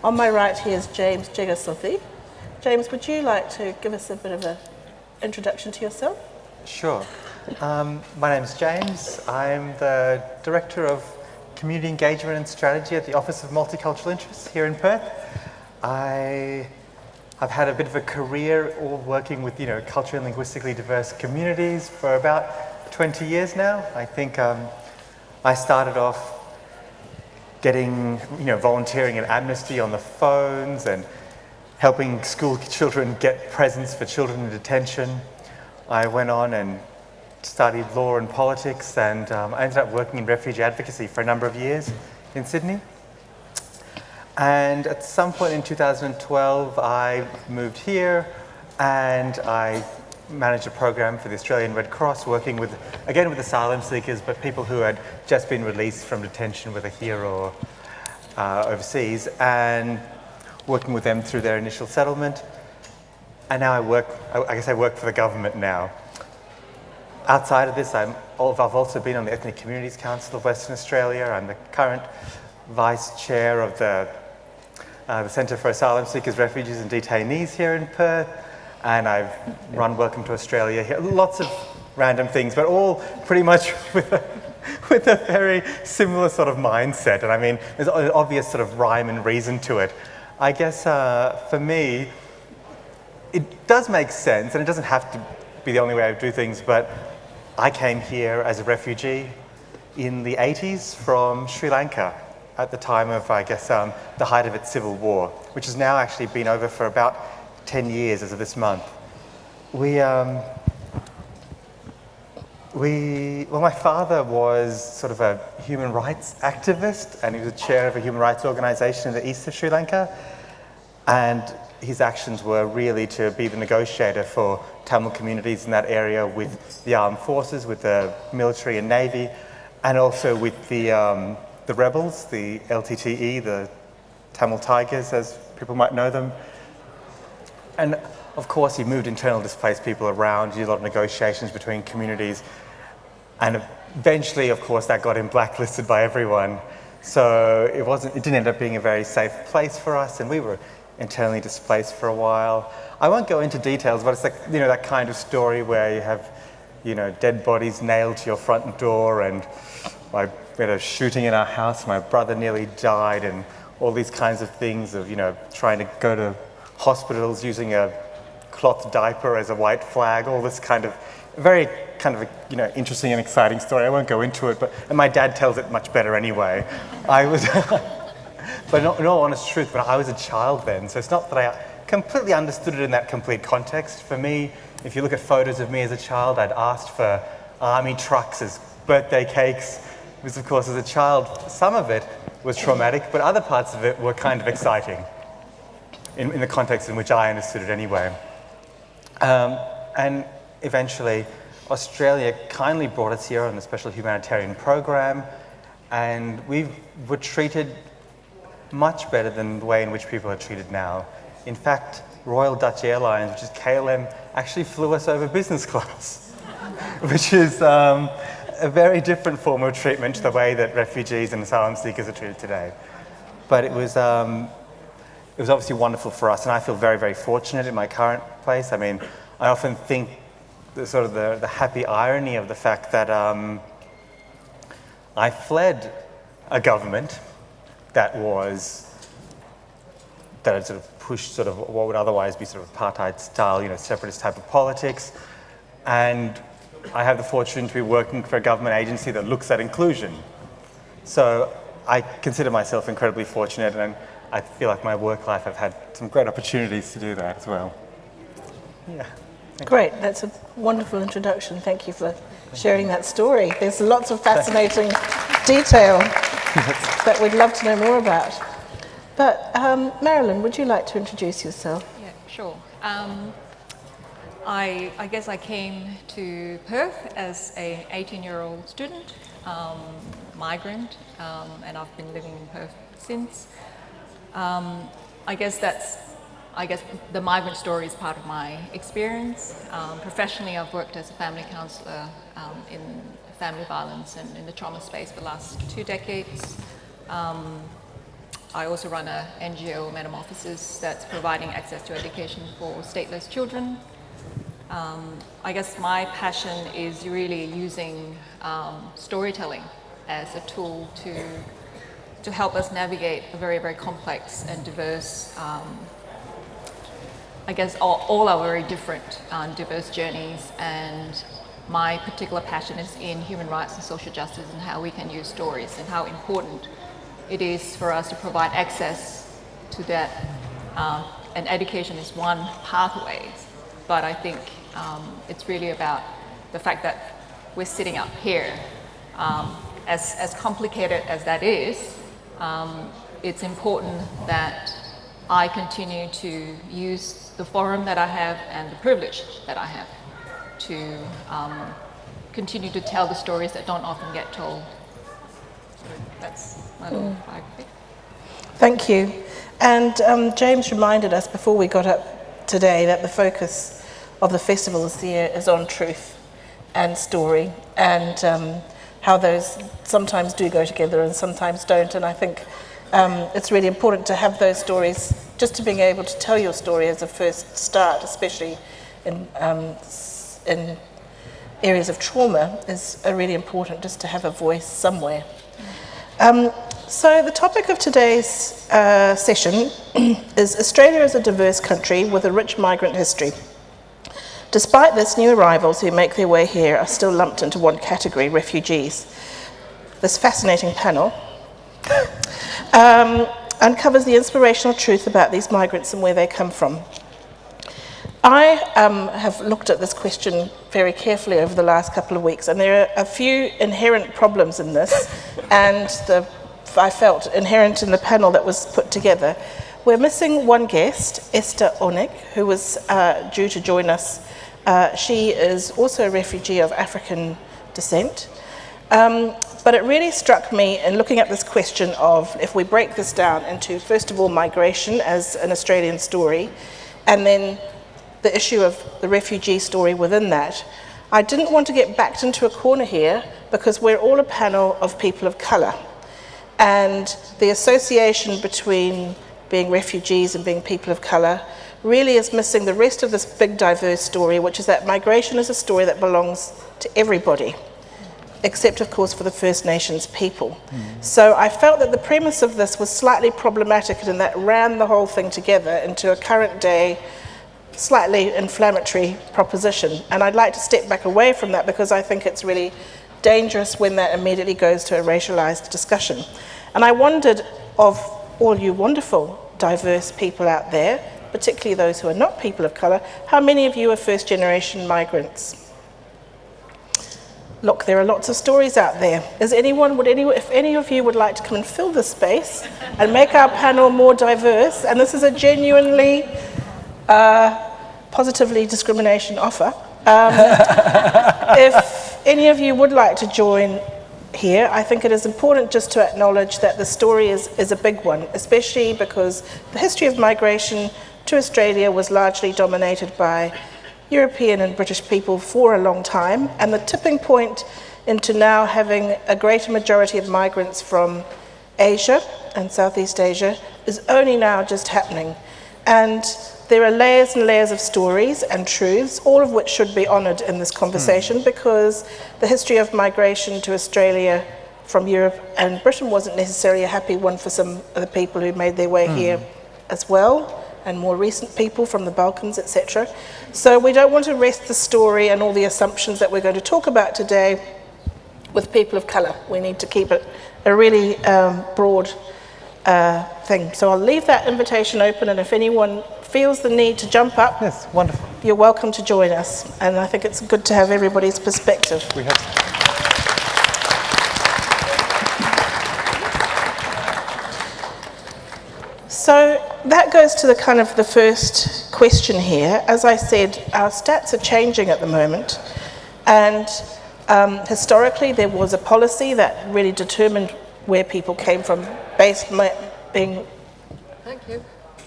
On my right here is James Jigasothy. James, would you like to give us a bit of an introduction to yourself? Sure. My name is James. I'm the Director of Community Engagement and Strategy at the Office of Multicultural Interests here in Perth. I've had a bit of a career all working with, culturally and linguistically diverse communities for about 20 years now. I think I started off getting, volunteering at Amnesty on the phones and helping school children get presents for children in detention. I went on and studied law and politics, and I ended up working in refugee advocacy for a number of years in Sydney. And at some point in 2012, I moved here and I managed a program for the Australian Red Cross, working with asylum seekers, but people who had just been released from detention whether here or overseas, and working with them through their initial settlement. And now I work for the government now. Outside of this, I've also been on the Ethnic Communities Council of Western Australia. I'm the current Vice Chair of the Centre for Asylum Seekers, Refugees and Detainees here in Perth. And I've run Welcome to Australia here. Lots of random things, but all pretty much with a very similar sort of mindset. And I mean, there's an obvious sort of rhyme and reason to it. I guess for me, it does make sense, and it doesn't have to be the only way I do things, but I came here as a refugee in the 80s from Sri Lanka at the time of, the height of its civil war, which has now actually been over for about 10 years as of this month. My father was sort of a human rights activist, and he was the chair of a human rights organisation in the east of Sri Lanka, and his actions were really to be the negotiator for Tamil communities in that area with the armed forces, with the military and navy, and also with the rebels, the LTTE, the Tamil Tigers, as people might know them. And of course, he moved internal displaced people around, he did a lot of negotiations between communities, and eventually, of course, that got him blacklisted by everyone. So it didn't end up being a very safe place for us, and we were internally displaced for a while. I won't go into details, but it's like, that kind of story where you have, dead bodies nailed to your front door, and we had a shooting in our house, my brother nearly died, and all these kinds of things of, trying to go to hospitals using a cloth diaper as a white flag, all this kind of very interesting and exciting story. I won't go into it, and my dad tells it much better anyway. But in all honest truth, but I was a child then, so it's not that I completely understood it in that complete context. For me, if you look at photos of me as a child, I'd asked for army trucks as birthday cakes, because of course as a child, some of it was traumatic, but other parts of it were kind of exciting in the context in which I understood it anyway. And eventually, Australia kindly brought us here on a special humanitarian program, and we were treated much better than the way in which people are treated now. In fact, Royal Dutch Airlines, which is KLM, actually flew us over business class, which is a very different form of treatment to the way that refugees and asylum seekers are treated today. But it was obviously wonderful for us, and I feel very, very fortunate in my current place. I mean, I often think the happy irony of the fact that I fled a government that had sort of pushed sort of what would otherwise be sort of apartheid style, separatist type of politics. And I have the fortune to be working for a government agency that looks at inclusion. So I consider myself incredibly fortunate, and I feel like my work life, I've had some great opportunities to do that as well. Yeah. Great, that's a wonderful introduction. Thank you for sharing that story. There's lots of fascinating detail that we'd love to know more about. But Marilyn, would you like to introduce yourself? Yeah, sure. I guess I came to Perth as an 18-year-old student, migrant, and I've been living in Perth since. I guess the migrant story is part of my experience. Professionally, I've worked as a family counsellor in family violence and in the trauma space for the last 2 decades. I also run a NGO, Metamorphosis, that's providing access to education for stateless children. I guess my passion is really using storytelling as a tool to help us navigate a very, very complex and diverse, I guess all are very different, diverse journeys, and my particular passion is in human rights and social justice and how we can use stories and how important it is for us to provide access to that. And education is one pathway, but I think it's really about the fact that we're sitting up here. As complicated as that is, it's important that I continue to use the forum that I have and the privilege that I have to continue to tell the stories that don't often get told. So that's my little biography. Thank you. And James reminded us before we got up today that the focus of the festival this year is on truth and story, and how those sometimes do go together and sometimes don't. And I think it's really important to have those stories, just to being able to tell your story as a first start, especially in areas of trauma, is really important, just to have a voice somewhere. So the topic of today's session is Australia is a diverse country with a rich migrant history. Despite this, new arrivals who make their way here are still lumped into one category, refugees. This fascinating panel uncovers the inspirational truth about these migrants and where they come from. I have looked at this question very carefully over the last couple of weeks, and there are a few inherent problems in this, and I felt inherent in the panel that was put together. We're missing one guest, Esther Onik, who was due to join us. She is also a refugee of African descent. But it really struck me in looking at this question of, if we break this down into, first of all, migration as an Australian story, and then the issue of the refugee story within that, I didn't want to get backed into a corner here, because we're all a panel of people of colour. And the association between being refugees and being people of colour really is missing the rest of this big diverse story, which is that migration is a story that belongs to everybody, except of course for the First Nations people. So I felt that the premise of this was slightly problematic, and that ran the whole thing together into a current day, slightly inflammatory proposition. And I'd like to step back away from that, because I think it's really dangerous when that immediately goes to a racialized discussion. And I wondered, of all you wonderful diverse people out there, particularly those who are not people of colour, how many of you are first generation migrants? Look, there are lots of stories out there. If any of you would like to come and fill this space and make our panel more diverse, and this is a genuinely positively discrimination offer, if any of you would like to join here, I think it is important just to acknowledge that the story is a big one, especially because the history of migration to Australia was largely dominated by European and British people for a long time, and the tipping point into now having a greater majority of migrants from Asia and Southeast Asia is only now just happening. And there are layers and layers of stories and truths, all of which should be honoured in this conversation, because the history of migration to Australia from Europe and Britain wasn't necessarily a happy one for some of the people who made their way here as well, and more recent people from the Balkans, etc. So we don't want to rest the story and all the assumptions that we're going to talk about today with people of colour. We need to keep it a really broad thing. So I'll leave that invitation open, and if anyone feels the need to jump up, Yes, wonderful. you're welcome to join us. And I think it's good to have everybody's perspective. We have. So that goes to the first question here. As I said, our stats are changing at the moment, and historically there was a policy that really determined where people came from, based being Thank you.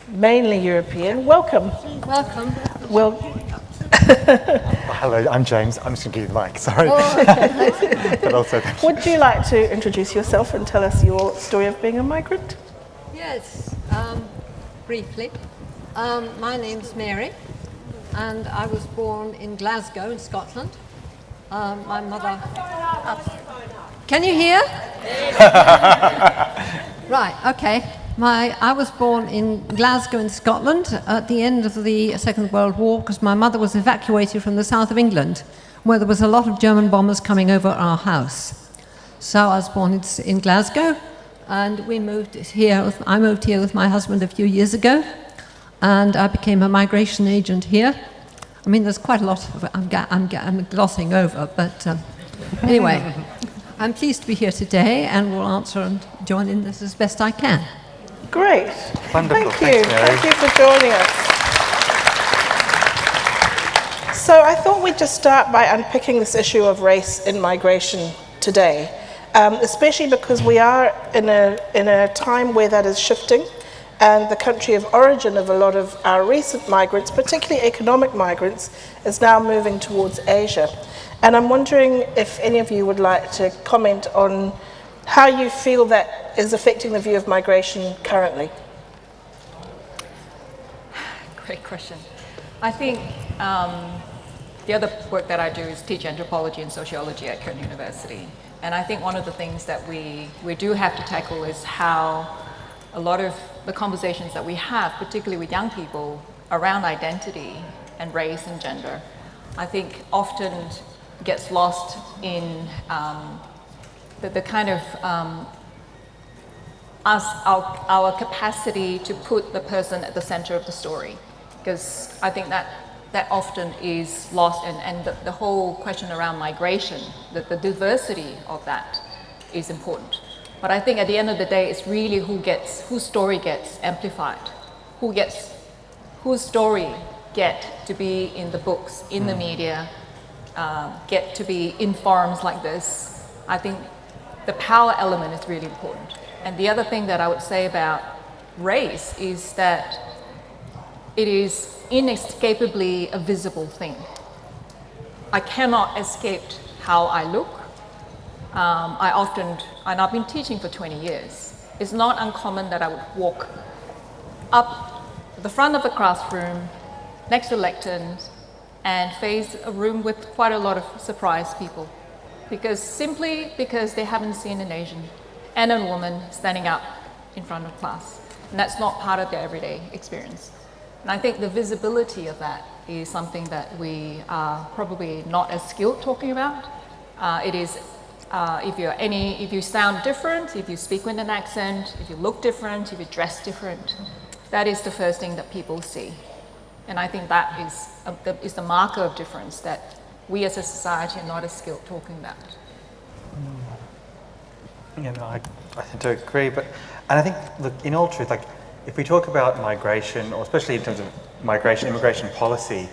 mainly European. Welcome. Welcome. Well, Hello, I'm James. I'm just going to give you the mic, sorry. But also, would you like to introduce yourself and tell us your story of being a migrant? Yeah, Yes, briefly. My name's Mary, and I was born in Glasgow, in Scotland. My mother... Can you hear? Right, okay. I was born in Glasgow in Scotland at the end of the Second World War because my mother was evacuated from the south of England where there was a lot of German bombers coming over our house. So I was born in Glasgow and I moved here with my husband a few years ago and I became a migration agent here. I mean, there's quite a lot of it I'm glossing over, but anyway, I'm pleased to be here today and will answer and join in this as best I can. Great. Wonderful. Thank you. Thanks, Mary. Thank you for joining us. So I thought we'd just start by unpicking this issue of race in migration today, especially because we are in a time where that is shifting, and the country of origin of a lot of our recent migrants, particularly economic migrants, is now moving towards Asia. And I'm wondering if any of you would like to comment on how you feel that is affecting the view of migration currently. Great question. I think the other work that I do is teach anthropology and sociology at Curtin University. And I think one of the things that we do have to tackle is how a lot of the conversations that we have, particularly with young people, around identity and race and gender, I think often gets lost in the kind of our capacity to put the person at the center of the story, because I think that often is lost, and the whole question around migration, the diversity of that is important. But I think at the end of the day, it's really whose story gets amplified, whose story get to be in the books, in the media, get to be in forums like this. I think the power element is really important. And the other thing that I would say about race is that it is inescapably a visible thing. I cannot escape how I look. And I've been teaching for 20 years. It's not uncommon that I would walk up the front of the classroom next to lecterns and face a room with quite a lot of surprised people, simply because they haven't seen an Asian and a woman standing up in front of class. And that's not part of their everyday experience. And I think the visibility of that is something that we are probably not as skilled talking about. It is, if you sound different, if you speak with an accent, if you look different, if you dress different, that is the first thing that people see. And I think that is the marker of difference that we as a society are not as skilled talking about. You know, I tend to agree, and I think, look, in all truth, like, if we talk about migration, or especially in terms of immigration policy,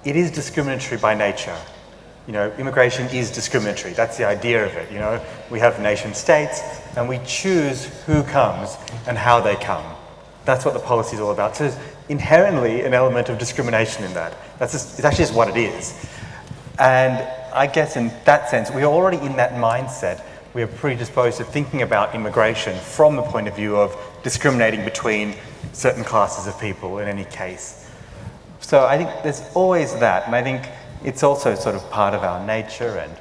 it is discriminatory by nature. You know, immigration is discriminatory. That's the idea of it. You know, we have nation states, and we choose who comes and how they come. That's what the policy is all about. So there's inherently an element of discrimination in that. It's actually just what it is. And I guess in that sense, we are already in that mindset. We are predisposed to thinking about immigration from the point of view of discriminating between certain classes of people in any case. So I think there's always that, and I think it's also sort of part of our nature, and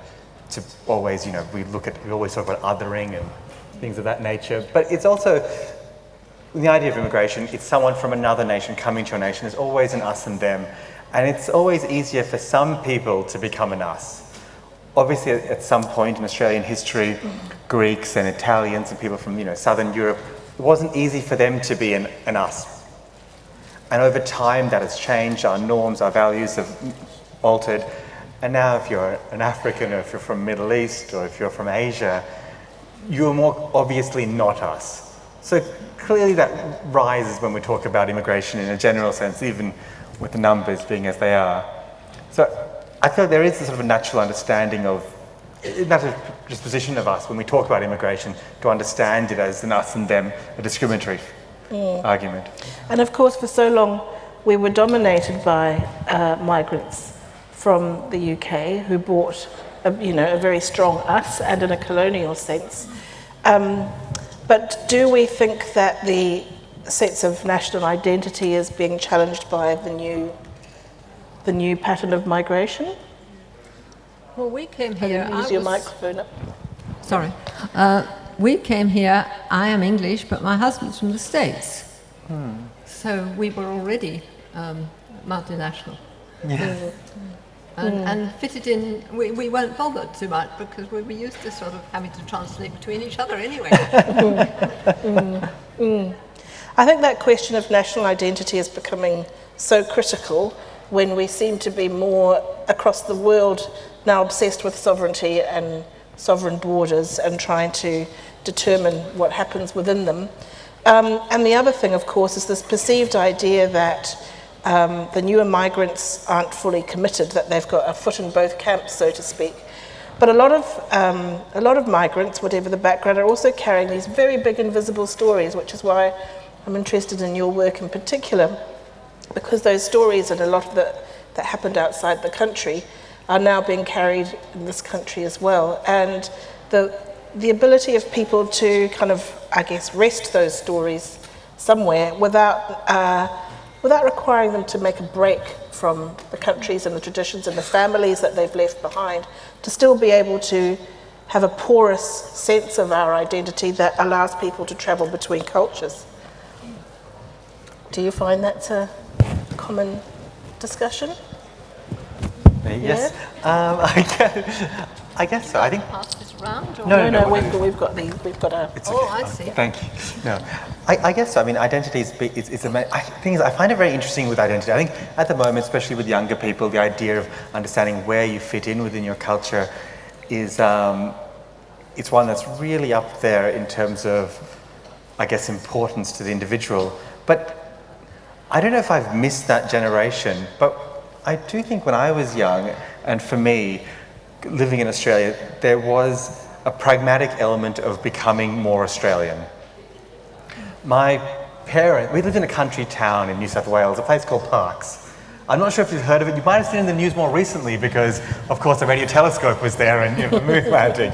to always, you know, we always talk about othering and things of that nature, but it's also, the idea of immigration, it's someone from another nation coming to your nation. There's always an us and them, and it's always easier for some people to become an us. Obviously, at some point in Australian history, Greeks and Italians and people from, you know, Southern Europe, it wasn't easy for them to be an us. And over time, that has changed. Our norms, our values have altered. And now, if you're an African, or if you're from Middle East, or if you're from Asia, you're more obviously not us. So clearly, that rises when we talk about immigration in a general sense, even with the numbers being as they are. So I feel there is a sort of a natural understanding of, natural disposition of us when we talk about immigration to understand it as an us and them, a discriminatory argument. And of course, for so long, we were dominated by migrants from the UK who brought a very strong us, and in a colonial sense. But do we think that the sense of national identity is being challenged by the new pattern of migration? Well, we came here. Use your microphone. Sorry. We came here, I am English, but my husband's from the States. So we were already multinational. Yeah. And fitted in, we weren't bothered too much because we were used to sort of having to translate between each other anyway. I think that question of national identity is becoming so critical when we seem to be more across the world now obsessed with sovereignty and sovereign borders and trying to determine what happens within them. And the other thing, of course, is this perceived idea that the newer migrants aren't fully committed, that they've got a foot in both camps, so to speak. But a lot of migrants, whatever the background, are also carrying these very big invisible stories, which is why I'm interested in your work in particular, because those stories and a lot of that happened outside the country are now being carried in this country as well. And the ability of people to kind of, I guess, rest those stories somewhere without requiring them to make a break from the countries and the traditions and the families that they've left behind, to still be able to have a porous sense of our identity that allows people to travel between cultures. Do you find that's a common discussion? Yes. I guess so. I think. Pass this round? Or? No, we've got these. We've got a. It's Oh, okay. I see. Thank you. No, I guess so. I mean, identity is I find it very interesting with identity. I think at the moment, especially with younger people, the idea of understanding where you fit in within your culture is it's one that's really up there in terms of, I guess, importance to the individual. But I don't know if I've missed that generation, but I do think when I was young, and for me, living in Australia, there was a pragmatic element of becoming more Australian. My parents, we lived in a country town in New South Wales, a place called Parkes. I'm not sure if you've heard of it. You might have seen it in the news more recently because, of course, the radio telescope was there and the moon landing.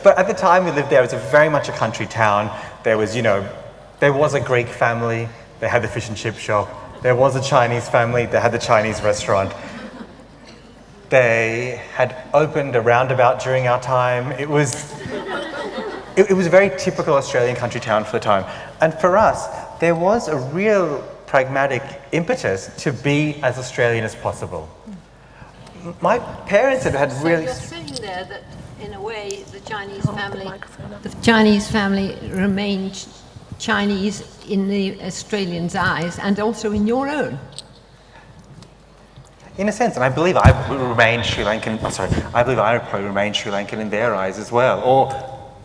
But at the time we lived there, it was very much a country town. There was, there was a Greek family, they had the fish and chip shop. There was a Chinese family, they had the Chinese restaurant. They had opened a roundabout during our time. It was a very typical Australian country town for the time. And for us, there was a real pragmatic impetus to be as Australian as possible. My parents had really... So you're saying there that, in a way, the Chinese family remained Chinese in the Australians' eyes and also in your own. In a sense, and I believe I would remain Sri Lankan. I believe I would probably remain Sri Lankan in their eyes as well, or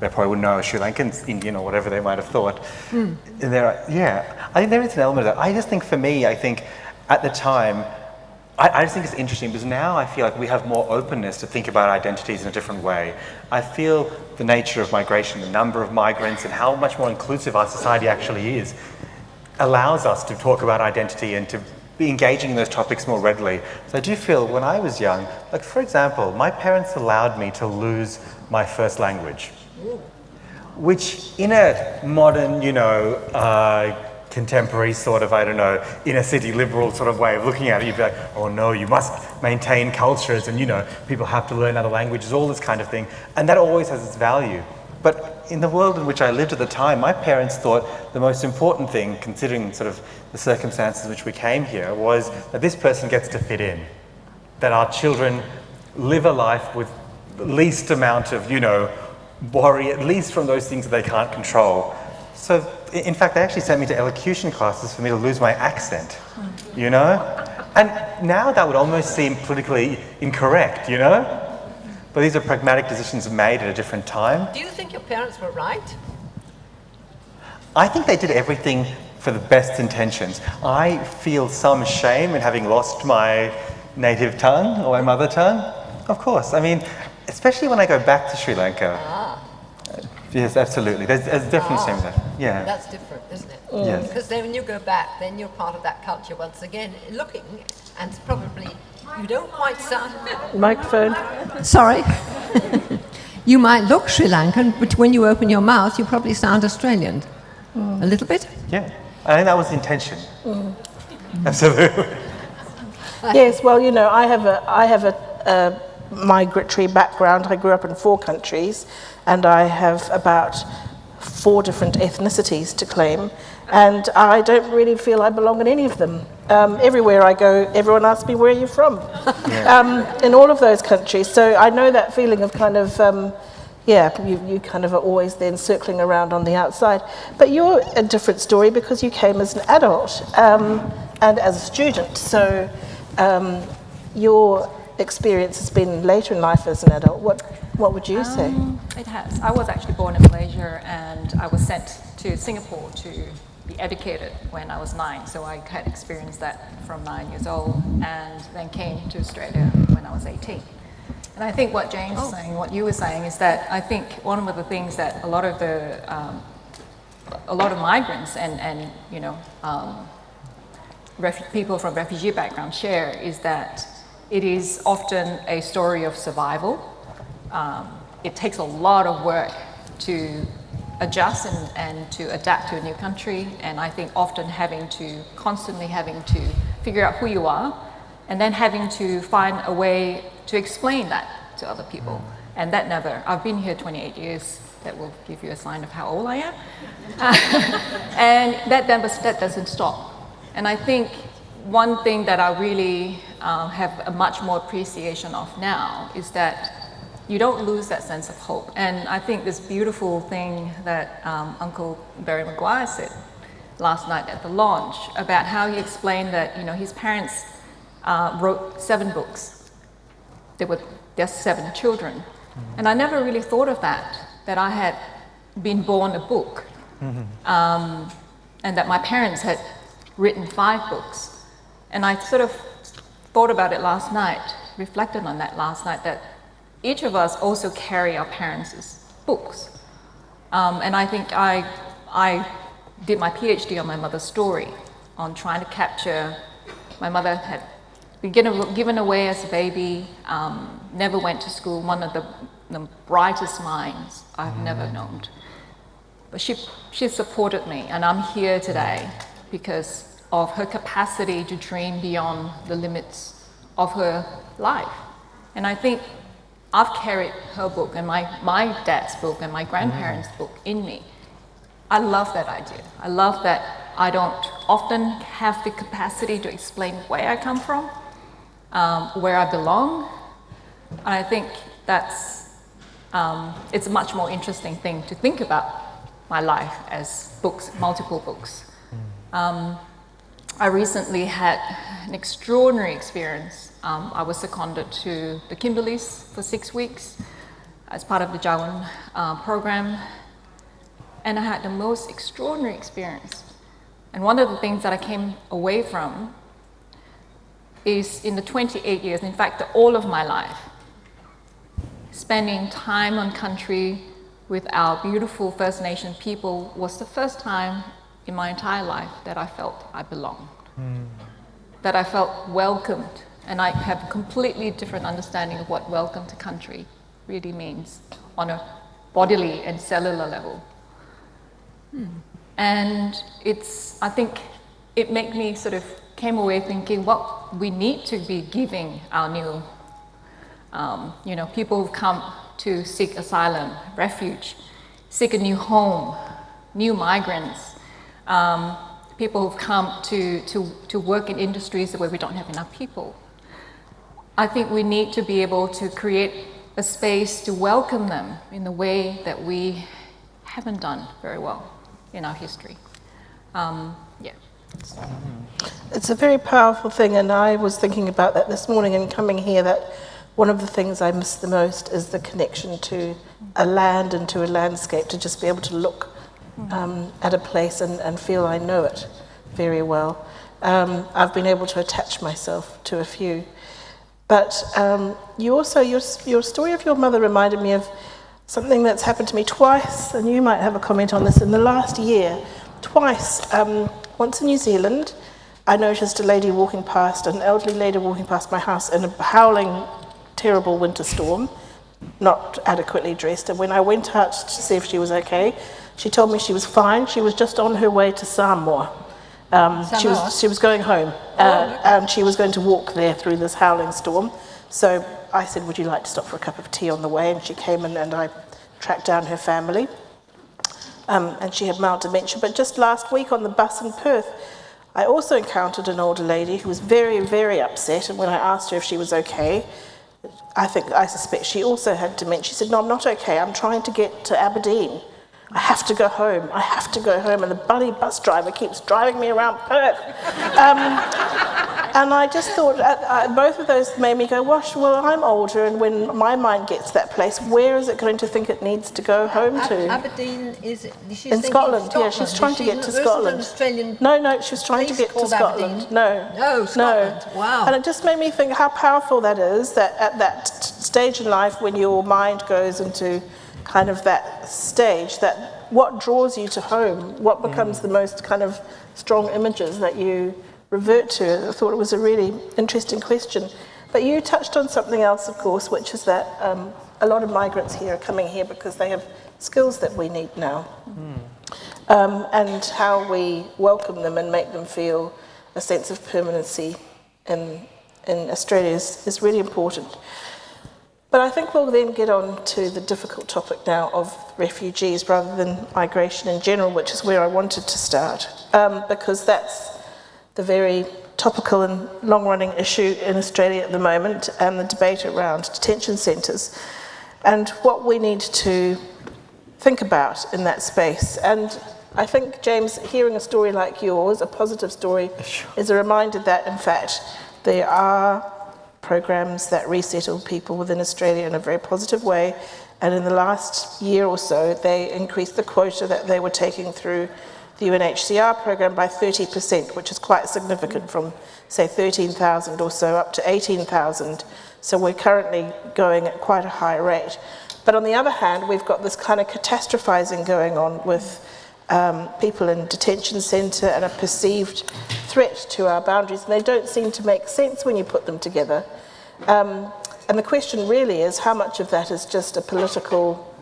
they probably wouldn't know Sri Lankan's Indian or whatever they might have thought. In their, yeah, I think there is an element of that. I just think for me, I think at the time, I just think it's interesting because now I feel like we have more openness to think about identities in a different way. I feel the nature of migration, the number of migrants, and how much more inclusive our society actually is, allows us to talk about identity and to be engaging in those topics more readily. So I do feel when I was young, like for example, my parents allowed me to lose my first language, which in a modern, contemporary sort of, inner city liberal sort of way of looking at it, you'd be like, oh no, you must maintain cultures and, people have to learn other languages, all this kind of thing. And that always has its value. But in the world in which I lived at the time, my parents thought the most important thing, considering sort of the circumstances in which we came here, was that this person gets to fit in. That our children live a life with the least amount of, worry, at least from those things that they can't control. So, in fact, they actually sent me to elocution classes for me to lose my accent, And now that would almost seem politically incorrect, But these are pragmatic decisions made at a different time. Do you think your parents were right? I think they did everything for the best intentions. I feel some shame in having lost my native tongue or my mother tongue. Of course. I mean, especially when I go back to Sri Lanka. Yes, absolutely. There's definitely shame there. Yeah. That's different, isn't it? Yes. Because then when you go back, then you're part of that culture once again, looking, and probably you don't quite sound... Microphone. Sorry. You might look Sri Lankan, but when you open your mouth, you probably sound Australian. A little bit? Yeah, I think that was the intention. Absolutely. Yes, well, you know, I have a migratory background. I grew up in 4 countries, and I have about 4 different ethnicities to claim, and I don't really feel I belong in any of them. Everywhere I go, everyone asks me, where are you from? In all of those countries. So I know that feeling of kind of, you kind of are always then circling around on the outside. But you're a different story because you came as an adult and as a student. So your experience has been later in life as an adult. What would you say? It has. I was actually born in Malaysia, and I was sent to Singapore to be educated when I was 9. So I had experienced that from 9 years old, and then came to Australia when I was 18. And I think what Jane's saying, what you were saying, is that I think one of the things that a lot of migrants and you know people from refugee backgrounds share is that it is often a story of survival. It takes a lot of work to adjust and to adapt to a new country, and I think often constantly having to figure out who you are, and then having to find a way to explain that to other people. And that I've been here 28 years, that will give you a sign of how old I am. And that doesn't stop. And I think one thing that I really have a much more appreciation of now is that you don't lose that sense of hope. And I think this beautiful thing that Uncle Barry Maguire said last night at the launch about how he explained that, you know, his parents wrote 7 books. There were just 7 children. And I never really thought of that I had been born a book. And that my parents had written 5 books. And I sort of thought about it last night, reflected on that last night, that each of us also carry our parents' books. And I think I did my PhD on my mother's story, on trying to capture. My mother had been given away as a baby, never went to school, one of the brightest minds I've never known. But she supported me, and I'm here today because of her capacity to dream beyond the limits of her life. And I think I've carried her book and my dad's book and my grandparents' book in me. I love that idea. I love that I don't often have the capacity to explain where I come from, where I belong. And I think it's a much more interesting thing to think about my life as books, multiple books. I recently had an extraordinary experience. I was seconded to the Kimberleys for 6 weeks as part of the Jawan program, and I had the most extraordinary experience. And one of the things that I came away from is in the 28 years, in fact, all of my life, spending time on country with our beautiful First Nation people was the first time in my entire life that I felt I belonged, that I felt welcomed, and I have a completely different understanding of what welcome to country really means on a bodily and cellular level. And I think it made me sort of came away thinking what we need to be giving our new, people who've come to seek asylum, refuge, seek a new home, new migrants, people who've come to work in industries where we don't have enough people. I think we need to be able to create a space to welcome them in the way that we haven't done very well in our history. It's a very powerful thing, and I was thinking about that this morning and coming here, that one of the things I miss the most is the connection to a land and to a landscape, to just be able to look at a place and feel I know it very well. I've been able to attach myself to a few. But you also, your story of your mother reminded me of something that's happened to me twice, and you might have a comment on this, in the last year. Twice. Once in New Zealand, I noticed a lady walking past, an elderly lady walking past my house in a howling, terrible winter storm, not adequately dressed. And when I went out to see if she was okay, She told me she was fine. She was just on her way to Samoa. She was going home, and she was going to walk there through this howling storm. So I said, would you like to stop for a cup of tea on the way? And she came in, and I tracked down her family. And she had mild dementia. But just last week on the bus in Perth, I also encountered an older lady who was very, very upset. And when I asked her if she was okay, I suspect she also had dementia. She said, no, I'm not okay. I'm trying to get to Aberdeen. I have to go home. I have to go home. And the bloody bus driver keeps driving me around Perth. And I just thought, both of those made me go, well, I'm older, and when my mind gets to that place, where is it going to think it needs to go home to? Aberdeen is in Scotland. Yeah, she's trying to get to Scotland. No, she was trying to get to Scotland. No, Scotland. Wow. And it just made me think how powerful that is, that at that stage in life when your mind goes into kind of that stage, that what draws you to home, what becomes the most kind of strong images that you revert to. I thought it was a really interesting question. But you touched on something else, of course, which is that a lot of migrants here are coming here because they have skills that we need now. And how we welcome them and make them feel a sense of permanency in Australia is really important. But I think we'll then get on to the difficult topic now of refugees rather than migration in general, which is where I wanted to start, because that's the very topical and long-running issue in Australia at the moment, and the debate around detention centres, and what we need to think about in that space. And I think, James, hearing a story like yours, a positive story, is a reminder that, in fact, there are programs that resettle people within Australia in a very positive way, and in the last year or so, they increased the quota that they were taking through the UNHCR program by 30%, which is quite significant, from, say, 13,000 or so up to 18,000. So we're currently going at quite a high rate. But on the other hand, we've got this kind of catastrophizing going on with people in detention centre and a perceived threat to our boundaries, and they don't seem to make sense when you put them together. And the question really is, how much of that is just a political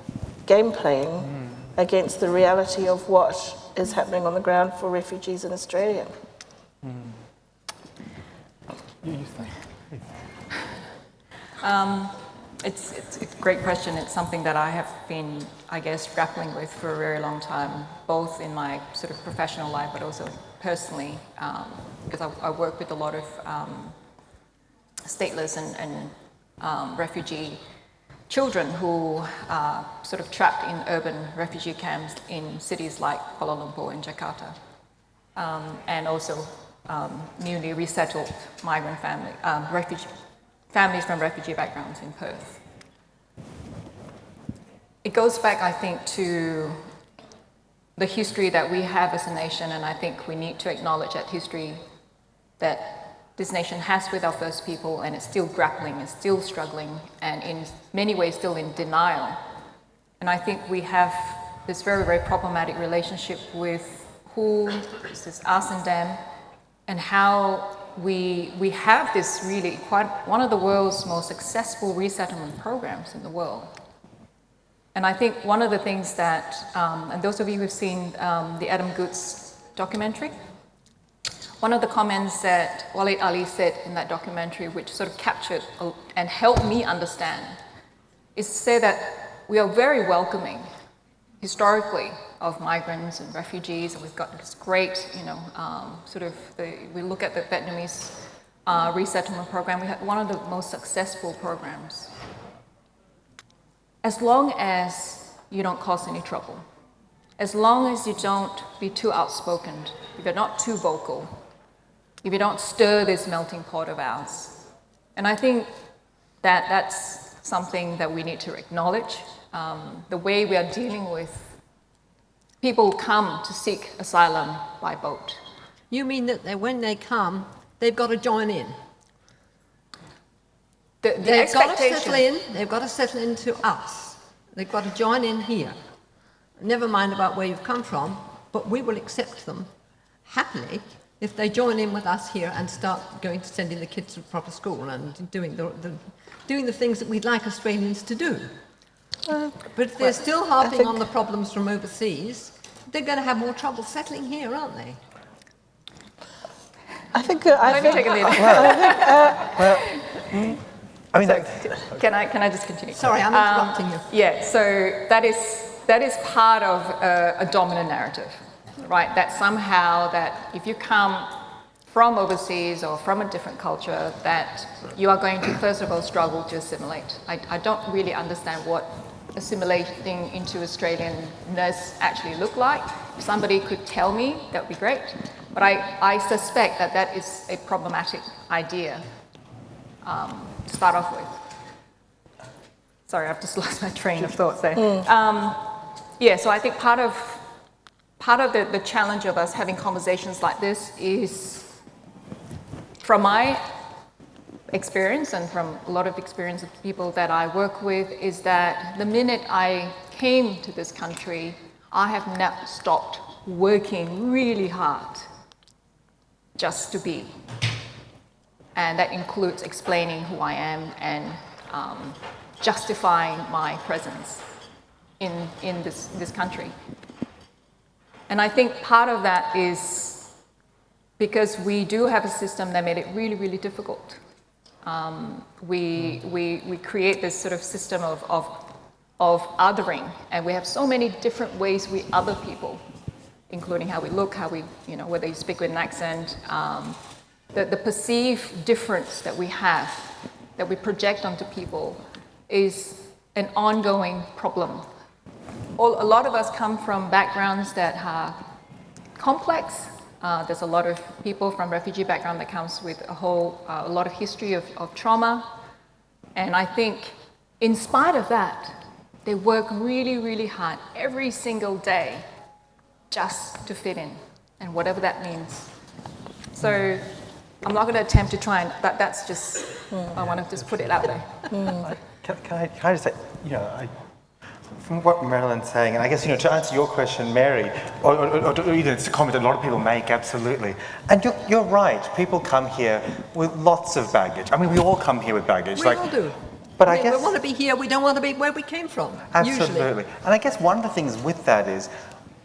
game playing against the reality of what is happening on the ground for refugees in Australia? It's a great question. It's something that I have been, I guess, grappling with for a very long time, both in my sort of professional life, but also personally, because I work with a lot of stateless and refugee children who are sort of trapped in urban refugee camps in cities like Kuala Lumpur and Jakarta, and also newly resettled migrant families from refugee backgrounds in Perth. It goes back, I think, to the history that we have as a nation, and I think we need to acknowledge that history that this nation has with our First People, and it's still grappling, it's still struggling, and in many ways still in denial. And I think we have this very, very problematic relationship with who is this us and them, and how we have this really quite one of the world's most successful resettlement programs in the world. And I think one of the things that, and those of you who've seen the Adam Goodes documentary, one of the comments that Walid Ali said in that documentary, which sort of captured and helped me understand, is to say that we are very welcoming, historically, of migrants and refugees, and we've got this great, we look at the Vietnamese resettlement program, we had one of the most successful programs. As long as you don't cause any trouble, as long as you don't be too outspoken, if you're not too vocal, if you don't stir this melting pot of ours. And I think that that's something that we need to acknowledge. The way we are dealing with people who come to seek asylum by boat. You mean that when they come, they've got to join in? They've got to settle in. They've got to settle into us. They've got to join in here. Never mind about where you've come from, but we will accept them happily if they join in with us here and start going to sending the kids to proper school and doing the things that we'd like Australians to do. But if they're still harping on the problems from overseas, they're going to have more trouble settling here, aren't they? I think Take a minute. I mean, Can I just continue? Sorry, I'm interrupting you. Yeah, so that is part of a dominant narrative, right? That somehow that if you come from overseas or from a different culture, that you are going to first of all struggle to assimilate. I don't really understand what assimilating into Australianness actually look like. If somebody could tell me, that would be great. But I suspect that that is a problematic idea to start off with. Sorry, I've just lost my train of thoughts there. Yeah, so I think part of the challenge of us having conversations like this is, from my experience and from a lot of experience of people that I work with, is that the minute I came to this country, I have not stopped working really hard just to be. And that includes explaining who I am and justifying my presence in this country. And I think part of that is because we do have a system that made it really, really difficult. We create this sort of system of othering, and we have so many different ways we other people, including how we look, how we, whether you speak with an accent, the perceived difference that we have, that we project onto people, is an ongoing problem. A lot of us come from backgrounds that are complex. There's a lot of people from refugee background that comes with a lot of history of trauma. And I think in spite of that, they work really, really hard every single day just to fit in, and whatever that means. So I'm not going to attempt to try and, that's just, I want to just put it out there. Can I just say, from what Marilyn's saying, and I guess, to answer your question, Mary, or it's a comment that a lot of people make, absolutely. And you're right, people come here with lots of baggage. I mean, we all come here with baggage. We all do. But I guess we want to be here, we don't want to be where we came from, absolutely. usually. And I guess one of the things with that is,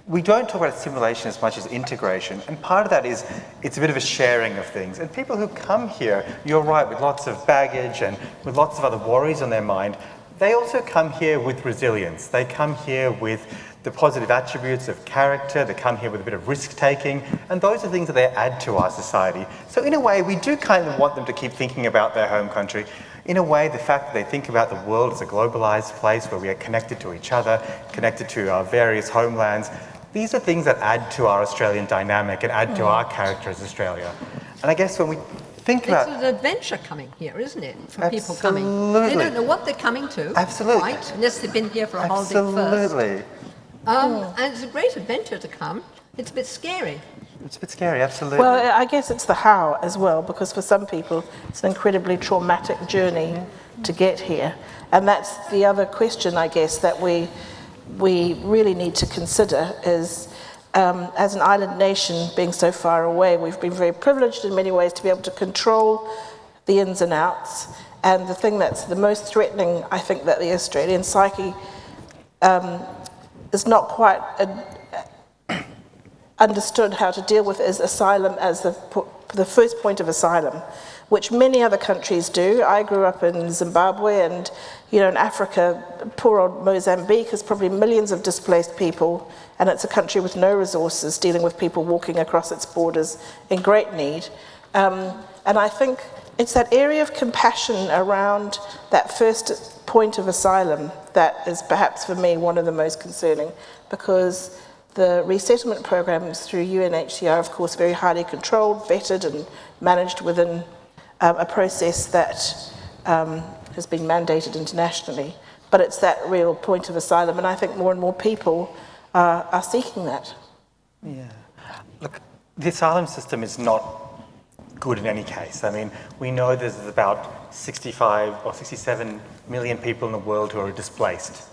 we don't talk about assimilation as much as integration, and part of that is it's a bit of a sharing of things. And people who come here, you're right, with lots of baggage and with lots of other worries on their mind, they also come here with resilience. They come here with the positive attributes of character, they come here with a bit of risk-taking, and those are things that they add to our society. So in a way, we do kind of want them to keep thinking about their home country. In a way, the fact that they think about the world as a globalised place where we are connected to each other, connected to our various homelands, these are things that add to our Australian dynamic and add to our character as Australia. And I guess when we think about... It's an adventure coming here, isn't it, for people Absolutely. coming? They don't know what they're coming to, Absolutely. right, unless they've been here for a holiday first. Absolutely. And it's a great adventure to come. It's a bit scary. It's a bit scary, absolutely. Well, I guess it's the how as well, because for some people it's an incredibly traumatic journey to get here. And that's the other question, I guess, that we really need to consider is, as an island nation being so far away, we've been very privileged in many ways to be able to control the ins and outs. And the thing that's the most threatening, I think, that the Australian psyche is not quite understood how to deal with is asylum as the first point of asylum, which many other countries do. I grew up in Zimbabwe, and in Africa, poor old Mozambique has probably millions of displaced people, and it's a country with no resources, dealing with people walking across its borders in great need. And I think it's that area of compassion around that first point of asylum that is perhaps for me one of the most concerning, because the resettlement programs through UNHCR are, of course, very highly controlled, vetted and managed within a process that has been mandated internationally. But it's that real point of asylum, and I think more and more people are seeking that. Yeah. Look, the asylum system is not good in any case. I mean, we know there's about 65 or 67 million people in the world who are displaced,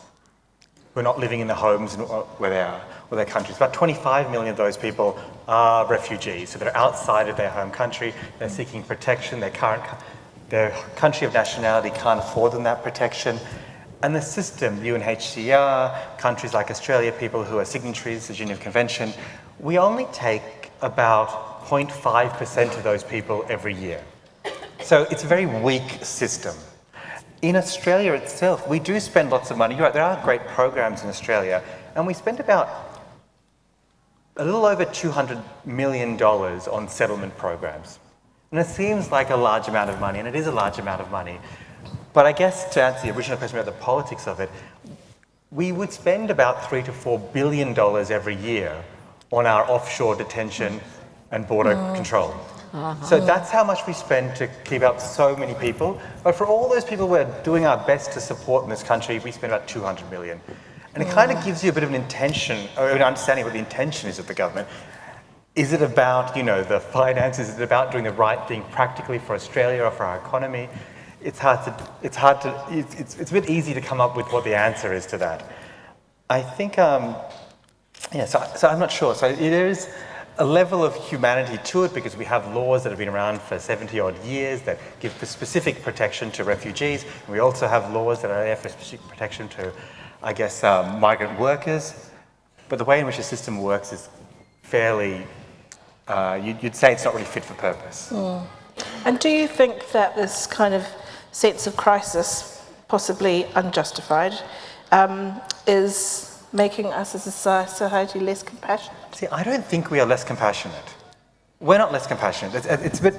who are not living in the homes where they are, or their countries. About 25 million of those people are refugees, so they're outside of their home country, they're seeking protection, their country of nationality can't afford them that protection. And the system, UNHCR, countries like Australia, people who are signatories to the Geneva Convention, we only take about 0.5% of those people every year. So it's a very weak system. In Australia itself, we do spend lots of money. You're right, there are great programs in Australia, and we spend about a little over $200 million on settlement programs. And it seems like a large amount of money, and it is a large amount of money. But I guess to answer the original question about the politics of it, we would spend about $3 to $4 billion every year on our offshore detention and border control. So that's how much we spend to keep out so many people. But for all those people we're doing our best to support in this country, we spend about $200 million. And it kind of gives you a bit of an intention, or an understanding of what the intention is of the government. Is it about, the finances? Is it about doing the right thing practically for Australia or for our economy? It's a bit easy to come up with what the answer is to that. I think, so I'm not sure. So there is a level of humanity to it because we have laws that have been around for 70 odd years that give specific protection to refugees. And we also have laws that are there for specific protection to, migrant workers. But the way in which the system works is fairly, you'd say it's not really fit for purpose. And do you think that this kind of sense of crisis, possibly unjustified, is making us as a society less compassionate? See, I don't think we are less compassionate. We're not less compassionate. It's a bit,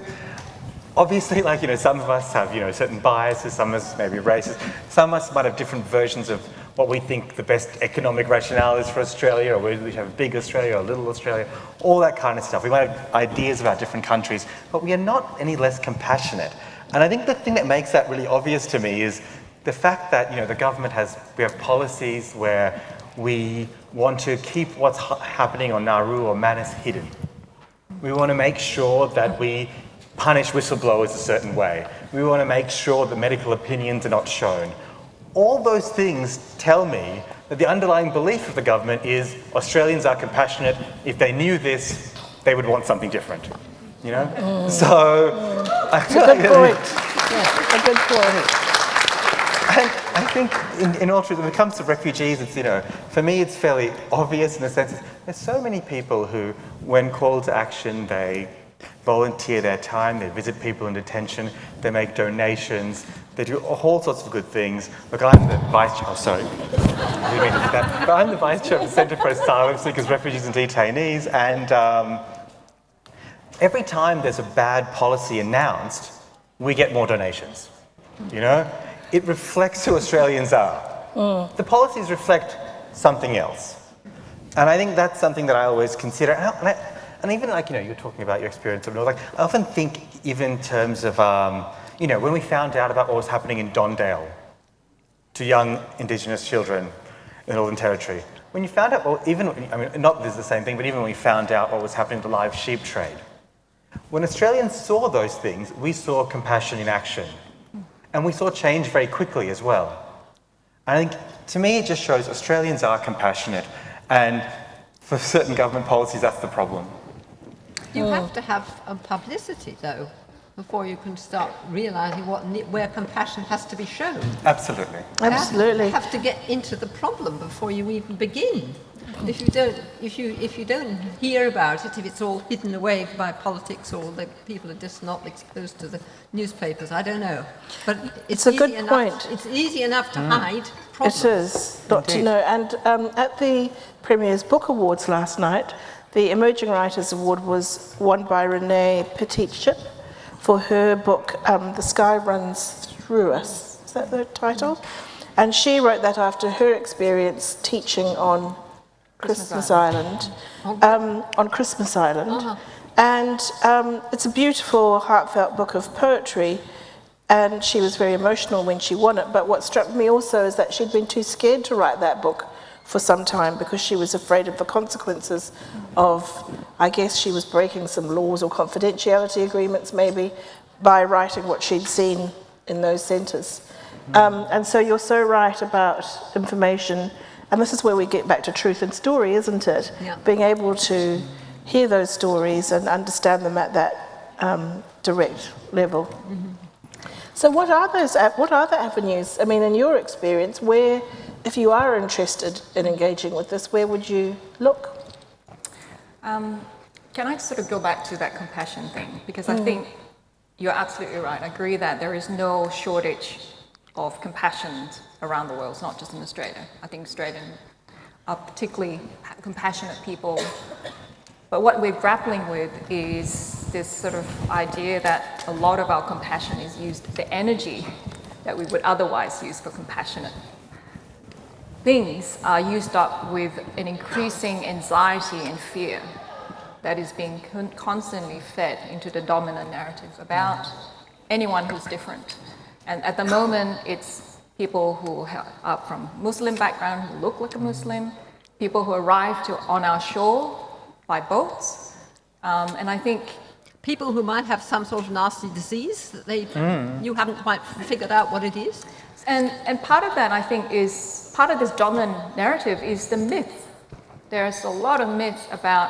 obviously, some of us have, certain biases, some of us may be racist, some of us might have different versions of what we think the best economic rationale is for Australia, or whether we have a big Australia or a little Australia, all that kind of stuff. We might have ideas about different countries, but we are not any less compassionate. And I think the thing that makes that really obvious to me is the fact that, the government we have policies where we want to keep what's happening on Nauru or Manus hidden. We want to make sure that we punish whistleblowers a certain way. We want to make sure that medical opinions are not shown. All those things tell me that the underlying belief of the government is Australians are compassionate. If they knew this, they would want something different. So It's a good point. Yeah, a good point. And I think in all truth, when it comes to refugees, it's, for me it's fairly obvious in the sense that there's so many people who, when called to action, they volunteer their time, they visit people in detention, they make donations, they do all sorts of good things. Look, I'm the vice chair, I didn't mean to do that, but I'm the vice chair of the Centre for Asylum Seekers, Refugees and Detainees, and every time there's a bad policy announced, we get more donations, It reflects who Australians are. The policies reflect something else. And I think that's something that I always consider. And even you're talking about your experience of North, I often think even in terms of, when we found out about what was happening in Dondale to young Indigenous children in the Northern Territory, when you found out, not this is the same thing, but even when we found out what was happening to the live sheep trade, when Australians saw those things, we saw compassion in action. And we saw change very quickly as well. I think, to me, it just shows Australians are compassionate, and for certain government policies, that's the problem. You have to have a publicity, though, before you can start realising where compassion has to be shown. Absolutely. Absolutely. You have to get into the problem before you even begin. If you don't hear about it, if it's all hidden away by politics or the people are just not exposed to the newspapers, I don't know. But it's a good point. It's easy enough to hide problems. It is, not to know. And at the Premier's Book Awards last night, the Emerging Writers Award was won by Renee Petit-Chip for her book, The Sky Runs Through Us. Is that the title? And she wrote that after her experience teaching on Christmas Island. On Christmas Island. And it's a beautiful, heartfelt book of poetry, and she was very emotional when she won it. But what struck me also is that she'd been too scared to write that book for some time because she was afraid of the consequences of, I guess she was breaking some laws or confidentiality agreements maybe by writing what she'd seen in those centres. And so you're so right about information, and this is where we get back to truth and story, isn't it? Yeah. Being able to hear those stories and understand them at that direct level. So what are the avenues? I mean, in your experience, where, if you are interested in engaging with this, where would you look? Can I sort of go back to that compassion thing? Because I think you're absolutely right. I agree that there is no shortage of compassion around the world. It's not just in Australia. I think Australians are particularly compassionate people. But what we're grappling with is this sort of idea that a lot of our compassion is used, the energy that we would otherwise use for compassionate things are used up with an increasing anxiety and fear that is being constantly fed into the dominant narrative about anyone who's different. And at the moment, it's people who are from Muslim background, who look like a Muslim, people who arrive on our shore by boats. And I think people who might have some sort of nasty disease that you haven't quite figured out what it is. And part of that, I think, is part of this dominant narrative is the myth. There's a lot of myths about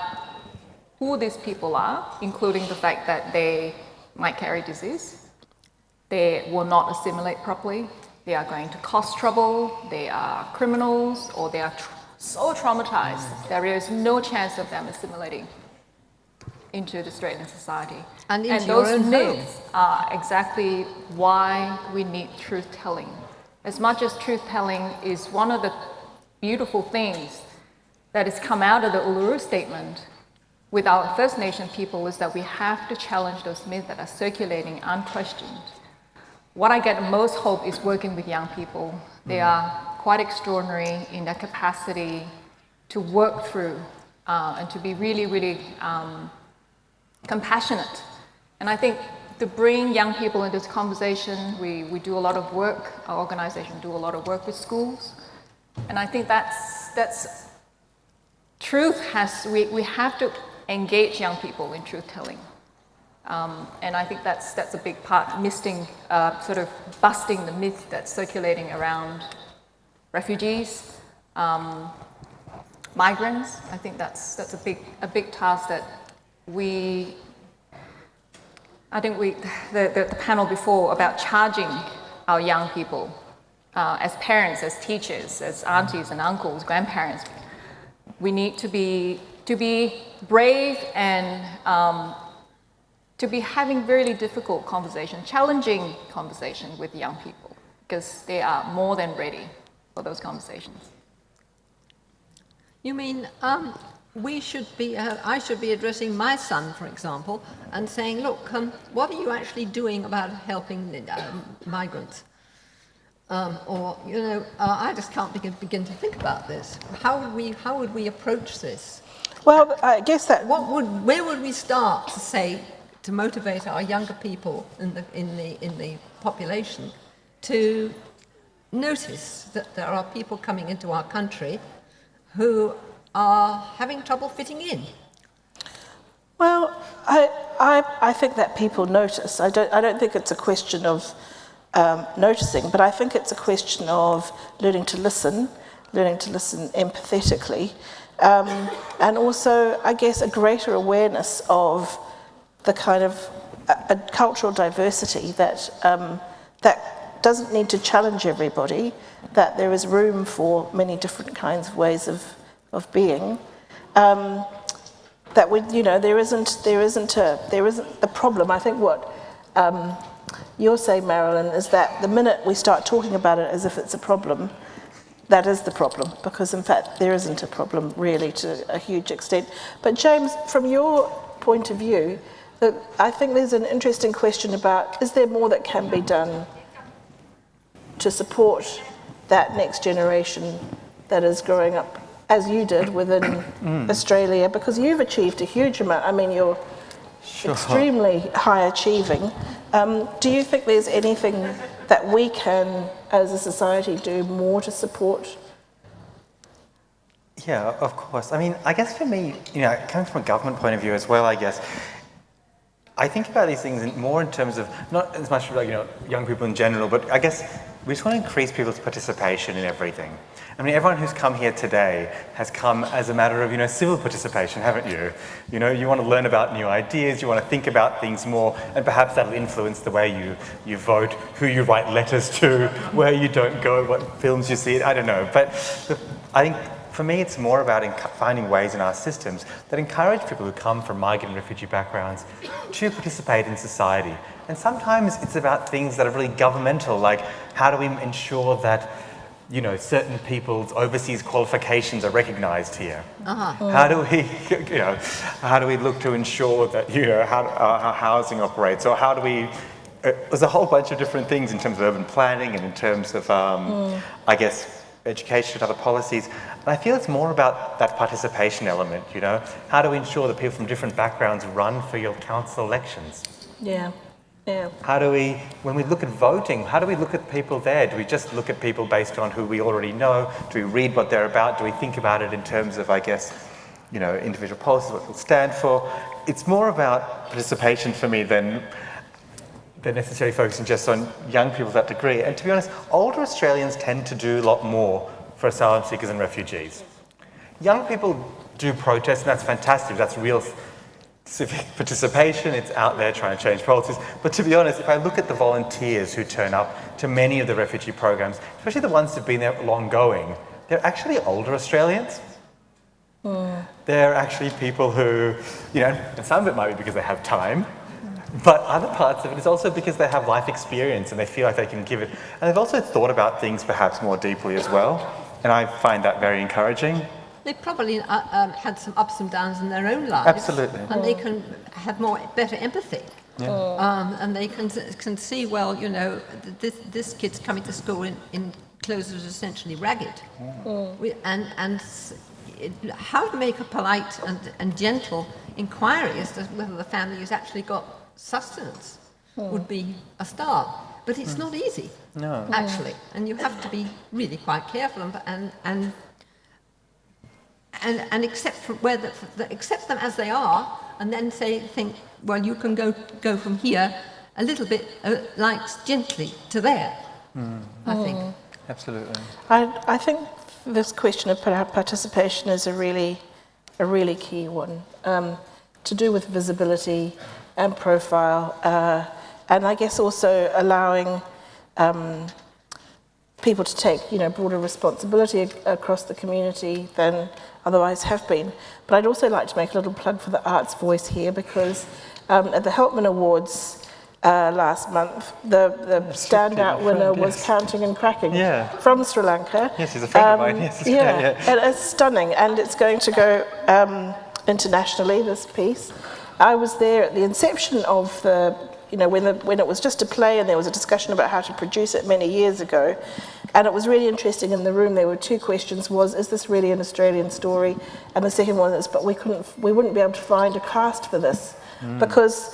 who these people are, including the fact that they might carry disease, they will not assimilate properly, they are going to cause trouble, they are criminals, or they are so traumatized there is no chance of them assimilating into the Australian society. And those myths are exactly why we need truth-telling. As much as truth-telling is one of the beautiful things that has come out of the Uluru Statement with our First Nation people is that we have to challenge those myths that are circulating unquestioned. What I get most hope is working with young people. They are quite extraordinary in their capacity to work through and to be really, really compassionate. And I think to bring young people into this conversation, we do a lot of work, our organization do a lot of work with schools. And I think that's truth we have to engage young people in truth-telling. And I think that's a big part, sort of busting the myth that's circulating around refugees, migrants. I think that's a big task that the panel before about charging our young people as parents, as teachers, as aunties and uncles, grandparents. We need to be brave and to be having really difficult conversation, challenging conversation with young people, because they are more than ready for those conversations. You mean I should be addressing my son, for example, and saying, look, what are you actually doing about helping migrants? I just can't begin to think about this. How would we approach this? Well, I guess that where would we start to say to motivate our younger people in the population to notice that there are people coming into our country who are having trouble fitting in? Well, I think that people notice. I don't think it's a question of noticing, but I think it's a question of learning to listen empathetically, and also, I guess, a greater awareness of the kind of a cultural diversity that doesn't need to challenge everybody, that there is room for many different kinds of ways of being. That there isn't the problem. I think what you're saying, Marilyn, is that the minute we start talking about it as if it's a problem, that is the problem, because in fact there isn't a problem really to a huge extent. But James, from your point of view, I think there's an interesting question about, is there more that can be done to support that next generation that is growing up as you did within Australia, because you've achieved a huge amount. I mean, you're extremely high achieving. Do you think there's anything that we can, as a society, do more to support? Yeah, of course. I mean, I guess for me, coming from a government point of view as well, I guess, I think about these things more in terms of, not as much like, young people in general, but I guess we just want to increase people's participation in everything. I mean, everyone who's come here today has come as a matter of, civil participation, haven't you? You want to learn about new ideas, you want to think about things more, and perhaps that'll influence the way you vote, who you write letters to, where you don't go, what films you see, I don't know. But I think for me, it's more about finding ways in our systems that encourage people who come from migrant and refugee backgrounds to participate in society. And sometimes it's about things that are really governmental, like how do we ensure that certain people's overseas qualifications are recognised here? How do we look to ensure that how our housing operates, or how do we? There's a whole bunch of different things in terms of urban planning and in terms of, I guess, education and other policies. And I feel it's more about that participation element. How do we ensure that people from different backgrounds run for your council elections? Yeah. Yeah. How do we, when we look at voting, how do we look at people there? Do we just look at people based on who we already know? Do we read what they're about? Do we think about it in terms of, I guess, individual policies, what they'll stand for? It's more about participation for me than necessarily focusing just on young people to that degree. And to be honest, older Australians tend to do a lot more for asylum seekers and refugees. Young people do protest, and that's fantastic. That's real civic participation. It's out there trying to change policies. But to be honest, if I look at the volunteers who turn up to many of the refugee programs, especially the ones who've been there long going, they're actually older Australians. They're actually people who, and some of it might be because they have time, but other parts of it is also because they have life experience and they feel like they can give it. And they've also thought about things perhaps more deeply as well. And I find that very encouraging. They probably had some ups and downs in their own lives. Absolutely. And they can have better empathy. Yeah. And they can see, well, this kid's coming to school in clothes that are essentially ragged. And how to make a polite and gentle inquiry as to whether the family has actually got sustenance would be a start. But it's not easy, actually. And you have to be really quite careful and accept them as they are, and then think, well, you can go from here a little bit, gently to there. I think. Absolutely. I think this question of participation is a really key one, to do with visibility and profile, and I guess also allowing people to take broader responsibility across the community than otherwise have been. But I'd also like to make a little plug for the Arts Voice here, because at the Helpman Awards last month, the standout winner was Counting and Cracking from Sri Lanka. Yes, he's a friend of mine. Yes, and it's stunning, and it's going to go internationally, this piece. I was there at the inception of when it was just a play, and there was a discussion about how to produce it many years ago. And it was really interesting. In the room there were two questions: is this really an Australian story? And the second one is, but we wouldn't be able to find a cast for this, because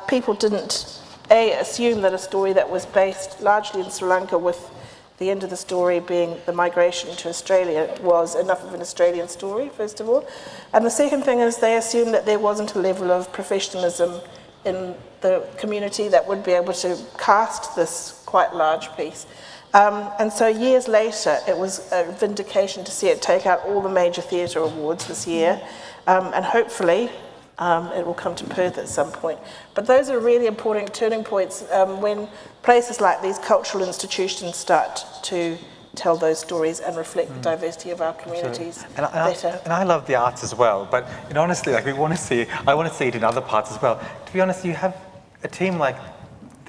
people didn't assume that a story that was based largely in Sri Lanka, with the end of the story being the migration to Australia, was enough of an Australian story, first of all. And the second thing is, they assumed that there wasn't a level of professionalism in the community that would be able to cast this quite large piece. And so years later, it was a vindication to see it take out all the major theatre awards this year, and hopefully it will come to Perth at some point. But those are really important turning points when places like these cultural institutions start to tell those stories and reflect the diversity of our communities better. And I love the arts as well, but honestly, I want to see it in other parts as well. To be honest, you have a team like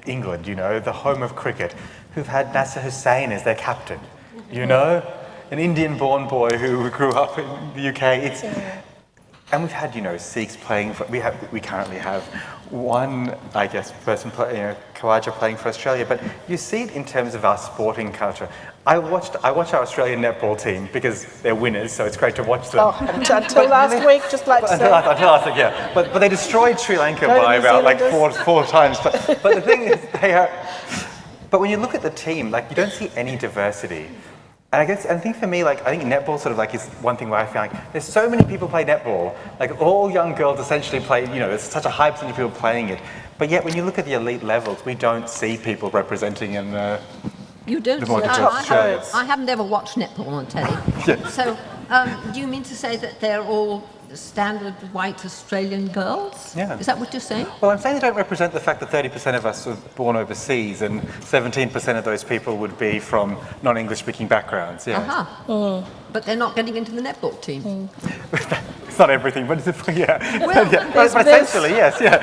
England, the home of cricket, who've had Nasser Hussain as their captain, an Indian-born boy who grew up in the UK. And we've had, Sikhs playing for. We currently have one, I guess, person, Khawaja playing for Australia. But you see it in terms of our sporting culture. I watch our Australian netball team because they're winners, so it's great to watch them. Until last week, just like to say. Until last week, yeah. But they destroyed Sri Lanka by about four times. But the thing is, they are. But when you look at the team, you don't see any diversity. And I think for me, I think netball is one thing where I feel like there's so many people play netball. All young girls essentially play, there's such a high percentage of people playing it. But yet when you look at the elite levels, we don't see people representing in the You don't? The more diverse I, shows. I haven't ever watched netball on telly. Yeah. So, do you mean to say that they're all standard white Australian girls? Yeah. Is that what you're saying? Well, I'm saying they don't represent the fact that 30% of us were born overseas and 17% of those people would be from non-English speaking backgrounds. Yeah. Uh-huh. But they're not getting into the netball team. It's not everything, but it's, yeah. Well, Yeah. But essentially, yes, yeah.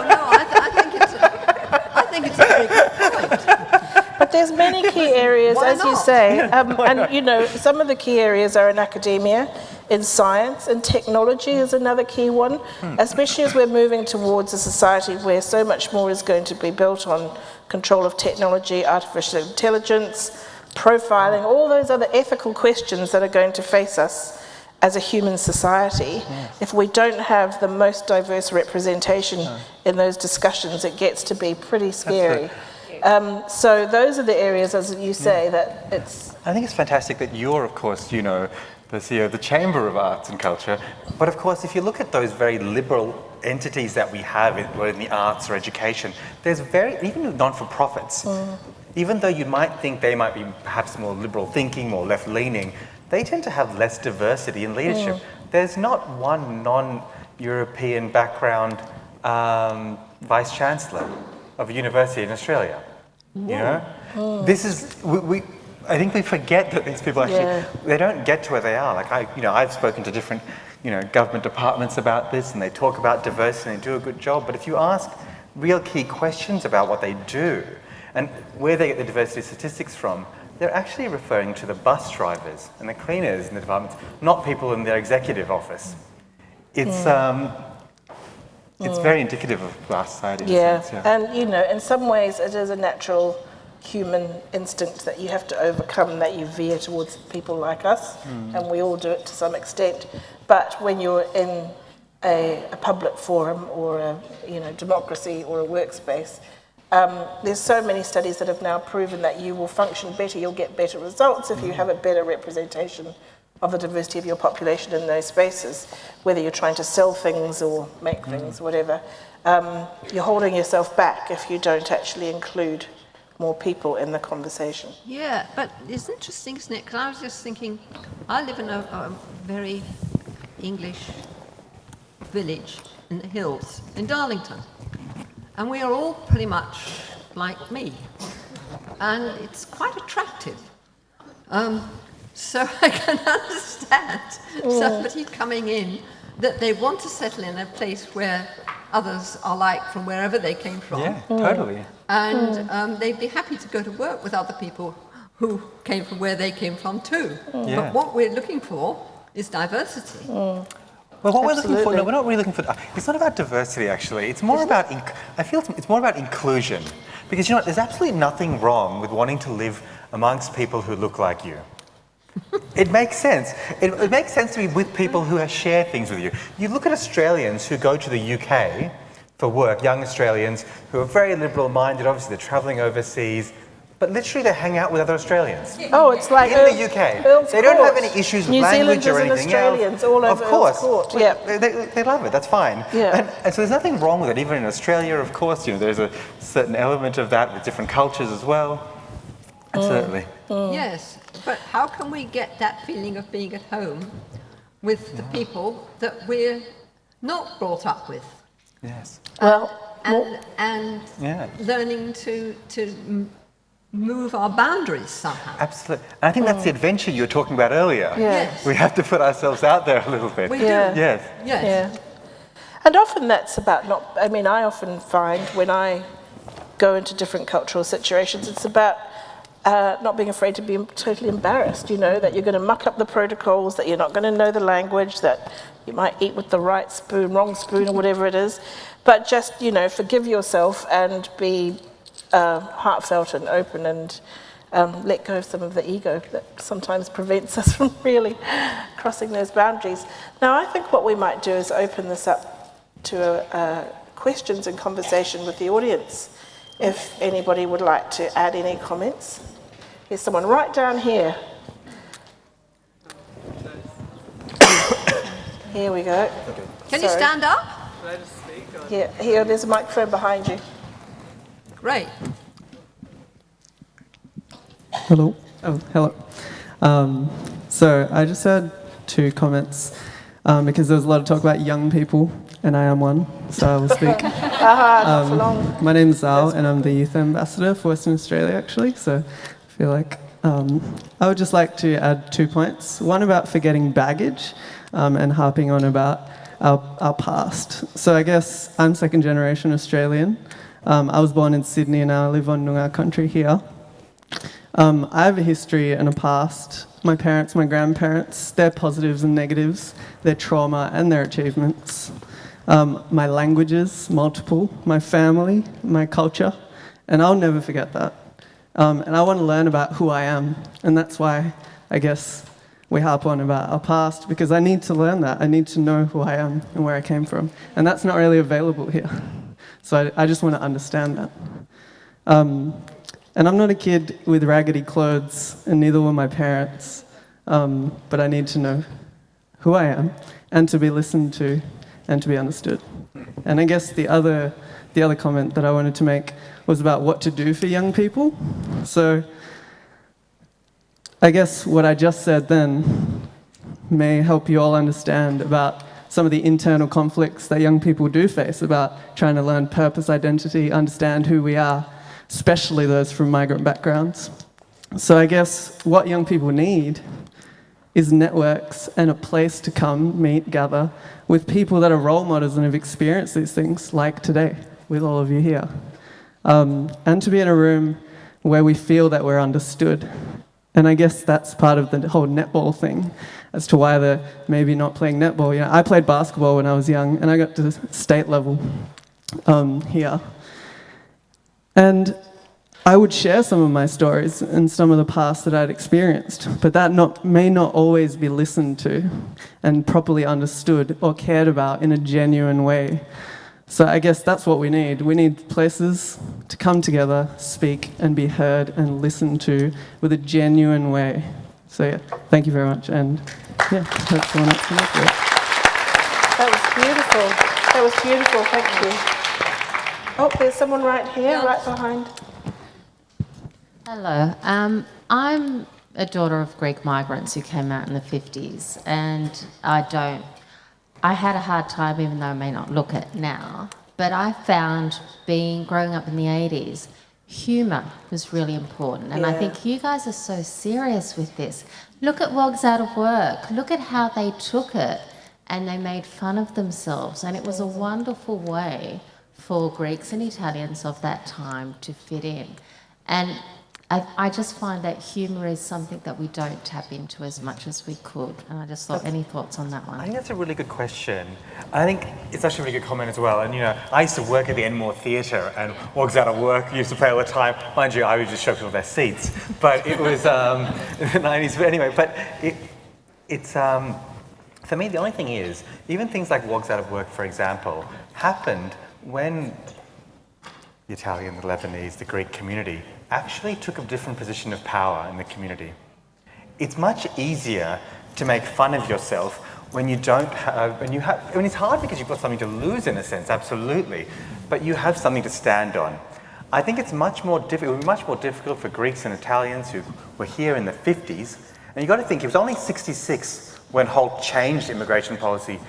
No, I think it's a very good point. But there's many key areas, Why as you not? say, and you know, some of the key areas are in academia, in science, and technology is another key one, especially as we're moving towards a society where so much more is going to be built on control of technology, artificial intelligence, profiling, all those other ethical questions that are going to face us as a human society. If we don't have the most diverse representation in those discussions, it gets to be pretty scary. So those are the areas, as you say, that it's... I think it's fantastic that you're, of course, you know, the CEO of the Chamber of Arts and Culture. But of course, if you look at those very liberal entities that we have in the arts or education, there's even non-for-profits, even though you might think they might be perhaps more liberal thinking, more left-leaning, they tend to have less diversity in leadership. There's not one non-European background vice chancellor of a university in Australia. You know, this is I think we forget that these people actually they don't get to where they are. Like I've spoken to different government departments about this, and they talk about diversity and they do a good job. But if you ask real key questions about what they do and where they get the diversity statistics from, they're actually referring to the bus drivers and the cleaners in the departments, not people in their executive office. It's it's very indicative of our society. In a sense, And in some ways it is a natural human instinct that you have to overcome, that you veer towards people like us, and we all do it to some extent. But when you're in a public forum or a democracy or a workspace, there's so many studies that have now proven that you will function better, you'll get better results if you have a better representation of the diversity of your population in those spaces, whether you're trying to sell things or make things, whatever. You're holding yourself back if you don't actually include more people in the conversation. Yeah, but it's interesting, isn't it? Because I was just thinking, I live in a very English village in the hills in Darlington, and we are all pretty much like me, and it's quite attractive. So I can understand somebody coming in that they want to settle in a place where others are like from wherever they came from. Yeah, totally. And they'd be happy to go to work with other people who came from where they came from too. Yeah. But what we're looking for is diversity. Well, what we're looking for, no, we're not really looking for, it's not about diversity actually, it's more about, I feel it's more about inclusion. Because you know what, there's absolutely nothing wrong with wanting to live amongst people who look like you. It makes sense. It makes sense to be with people who share things with you. You look at Australians who go to the UK for work, young Australians who are very liberal-minded, obviously they're travelling overseas, but literally they hang out with other Australians. Oh, it's like in the UK. They don't have any issues with language or anything. New Zealanders and Australians all over of course. Court. Yeah. They love it, that's fine. Yeah. And so there's nothing wrong with it. Even in Australia, of course, there's a certain element of that with different cultures as well. Absolutely. Yes, but how can we get that feeling of being at home with the people that we're not brought up with? Yes. And learning to move our boundaries somehow. Absolutely. And I think that's the adventure you were talking about earlier. Yes. We have to put ourselves out there a little bit. We do. Yes. Yeah. And often that's about I often find when I go into different cultural situations, it's about not being afraid to be totally embarrassed, that you're going to muck up the protocols, that you're not going to know the language, that you might eat with the right spoon, wrong spoon, or whatever it is. But just, forgive yourself and be heartfelt and open and let go of some of the ego that sometimes prevents us from really crossing those boundaries. Now, I think what we might do is open this up to questions and conversation with the audience, if anybody would like to add any comments. Here's someone right down here. Here we go. Can you stand up? Can I just speak? Here, there's a microphone behind you. Great. Hello. Oh, hello. So I just had two comments because there was a lot of talk about young people, and I am one, so I will speak. Not for long. My name's Zal, and I'm the youth ambassador for Western Australia, actually. So I feel like I would just like to add 2 points. One about forgetting baggage, and harping on about our past. So I guess I'm second generation Australian. I was born in Sydney and I live on Noongar country here. I have a history and a past. My parents, my grandparents, their positives and negatives, their trauma and their achievements. My languages, multiple, my family, my culture, and I'll never forget that. And I want to learn about who I am, and that's why I guess we harp on about our past, because I need to learn that. I need to know who I am and where I came from, and that's not really available here. So I just want to understand that. And I'm not a kid with raggedy clothes, and neither were my parents, but I need to know who I am, and to be listened to, and to be understood. And I guess the other comment that I wanted to make was about what to do for young people. So I guess what I just said then may help you all understand about some of the internal conflicts that young people do face about trying to learn purpose, identity, understand who we are, especially those from migrant backgrounds. So I guess what young people need is networks and a place to come, meet, gather with people that are role models and have experienced these things, like today, with all of you here. And to be in a room where we feel that we're understood. And I guess that's part of the whole netball thing, as to why they're maybe not playing netball. You know, I played basketball when I was young, and I got to state level here. And I would share some of my stories and some of the past that I'd experienced, but that may not always be listened to and properly understood or cared about in a genuine way. So I guess that's what we need. We need places to come together, speak, and be heard and listened to with a genuine way. So yeah, thank you very much, and yeah, that's the one that's to look at. That was beautiful. That was beautiful, thank you. Oh, there's someone right here, right behind. Hello. I'm a daughter of Greek migrants who came out in the 50s, and I had a hard time, even though I may not look it now, but I found growing up in the 80s, humour was really important. And I think you guys are so serious with this. Look at Wogs Out of Work. Look at how they took it and they made fun of themselves. And it was a wonderful way for Greeks and Italians of that time to fit in. And I just find that humour is something that we don't tap into as much as we could. And I just thought, any thoughts on that one? I think that's a really good question. I think it's actually a really good comment as well. And you know, I used to work at the Enmore Theatre, and Wogs Out of Work used to play all the time. Mind you, I would just show people their seats. But it was in the 90s. But anyway, it's for me, the only thing is, even things like Wogs Out of Work, for example, happened when the Italian, the Lebanese, the Greek community actually took a different position of power in the community. It's much easier to make fun of yourself when you don't have, when it's hard because you've got something to lose in a sense, absolutely, but you have something to stand on. I think it's much more difficult for Greeks and Italians who were here in the 50s, and you've got to think, it was only 66 when Holt changed immigration policy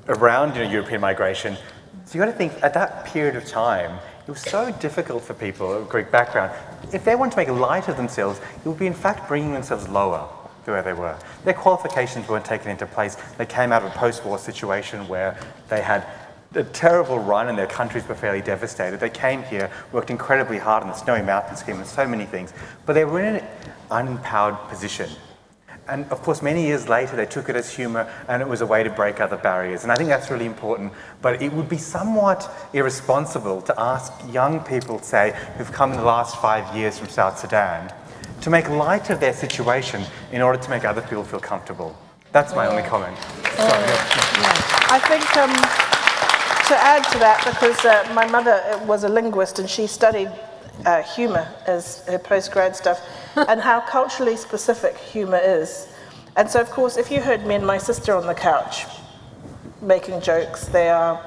around European migration. So you've got to think, at that period of time, it was so difficult for people of Greek background. If they wanted to make light of themselves, it would be in fact bringing themselves lower to where they were. Their qualifications weren't taken into place. They came out of a post-war situation where they had a terrible run and their countries were fairly devastated. They came here, worked incredibly hard on the Snowy Mountain Scheme and so many things, but they were in an unempowered position. And of course, many years later, they took it as humour and it was a way to break other barriers. And I think that's really important. But it would be somewhat irresponsible to ask young people, say, who've come in the last 5 years from South Sudan, to make light of their situation in order to make other people feel comfortable. That's my only comment. I think to add to that, because my mother was a linguist and she studied humour as her postgrad stuff, and how culturally specific humour is. And so, of course, if you heard me and my sister on the couch making jokes, they are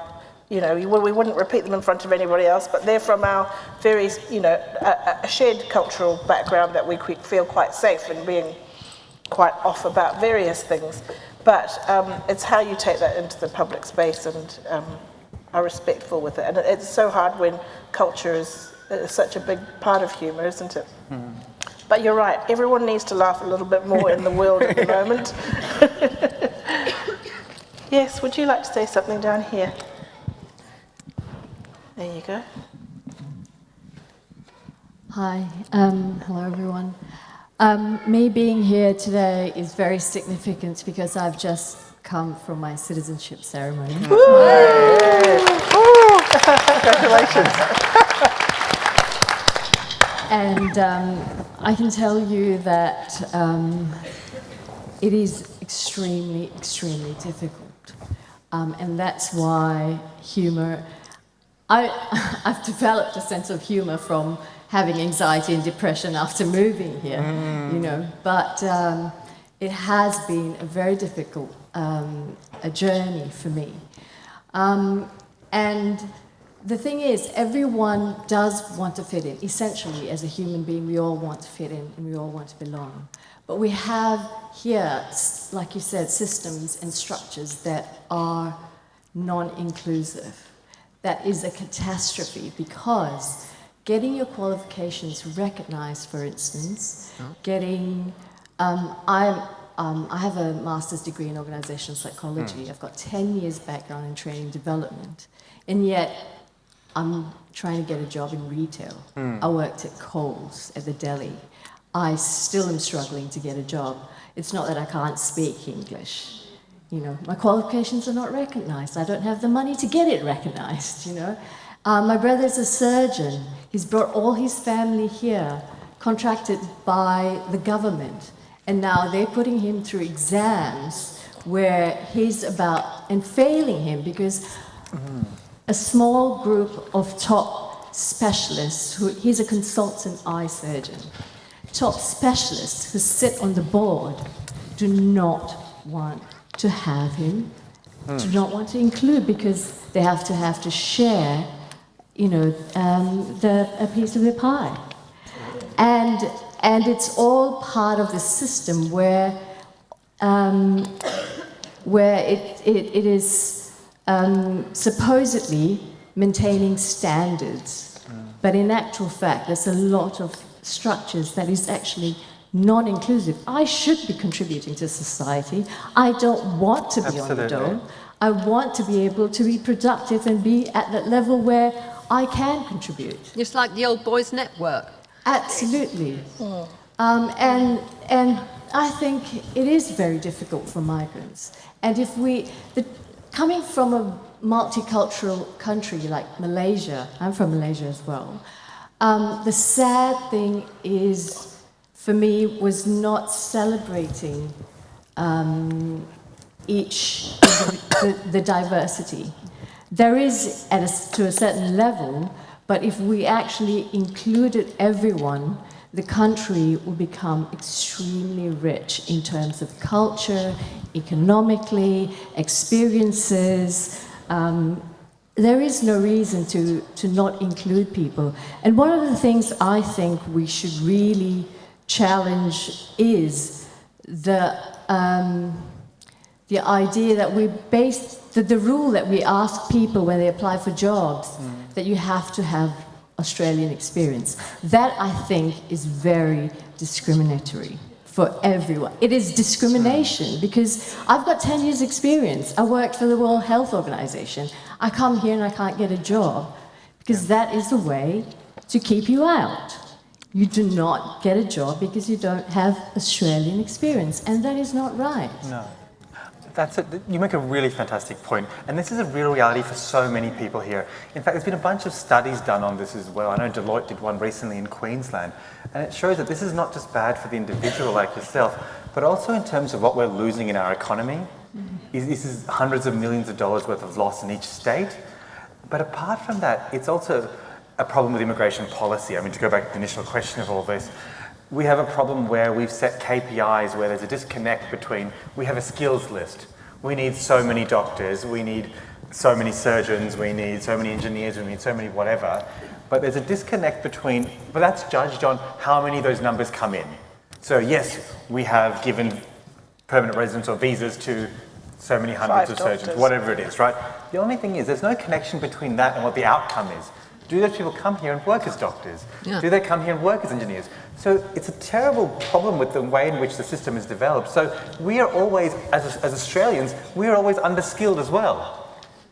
we wouldn't repeat them in front of anybody else, but they're from our very, a shared cultural background that we feel quite safe in being quite off about various things. But it's how you take that into the public space and are respectful with it. And it's so hard when culture is such a big part of humour, isn't it? Mm. But you're right, everyone needs to laugh a little bit more in the world at the moment. Yes, would you like to say something down here? There you go. Hi, hello everyone. Me being here today is very significant because I've just come from my citizenship ceremony. Congratulations. And I can tell you that it is extremely, extremely difficult. And that's why humour, I've developed a sense of humour from having anxiety and depression after moving here, but it has been a very difficult a journey for me. And the thing is, everyone does want to fit in. Essentially, as a human being, we all want to fit in and we all want to belong. But we have here, like you said, systems and structures that are non-inclusive. That is a catastrophe because getting your qualifications recognized, for instance, getting, I have a master's degree in organizational psychology. I've got 10 years background in training development, and yet I'm trying to get a job in retail. I worked at Coles, at the deli. I still am struggling to get a job. It's not that I can't speak English. My qualifications are not recognized. I don't have the money to get it recognized, My brother's a surgeon. He's brought all his family here, contracted by the government. And now they're putting him through exams where he's and failing him because a small group of top specialists, he's a consultant eye surgeon, top specialists who sit on the board do not want to have him, do not want to include because they have to share, a piece of the pie. And it's all part of the system where it is supposedly maintaining standards, but in actual fact, there's a lot of structures that is actually non-inclusive. I should be contributing to society. I don't want to be on the dole. I want to be able to be productive and be at that level where I can contribute. It's like the old boys' network. Absolutely. And I think it is very difficult for migrants. And if coming from a multicultural country like Malaysia, I'm from Malaysia as well, the sad thing is, for me, was not celebrating the diversity. There is to a certain level, but if we actually included everyone, the country will become extremely rich in terms of culture, economically, experiences. There is no reason to not include people. And one of the things I think we should really challenge is the idea that the rule that we ask people when they apply for jobs, that you have to have Australian experience. That, I think, is very discriminatory for everyone. It is discrimination because I've got 10 years experience. I worked for the World Health Organization. I come here and I can't get a job because that is the way to keep you out. You do not get a job because you don't have Australian experience, and that is not right. No. You make a really fantastic point, and this is a real reality for so many people here. In fact, there's been a bunch of studies done on this as well. I know Deloitte did one recently in Queensland, and it shows that this is not just bad for the individual like yourself, but also in terms of what we're losing in our economy. This is hundreds of millions of dollars worth of loss in each state. But apart from that, it's also a problem with immigration policy. I mean, to go back to the initial question of all this, we have a problem where we've set KPIs where there's a disconnect between, we have a skills list. We need so many doctors, we need so many surgeons, we need so many engineers, we need so many whatever. But there's a disconnect between, but that's judged on how many of those numbers come in. So yes, we have given permanent residence or visas to so many hundreds of surgeons, whatever it is, right? The only thing is there's no connection between that and what the outcome is. Do those people come here and work as doctors? Yeah. Do they come here and work as engineers? So it's a terrible problem with the way in which the system is developed. So we are always, as Australians, we are always underskilled as well.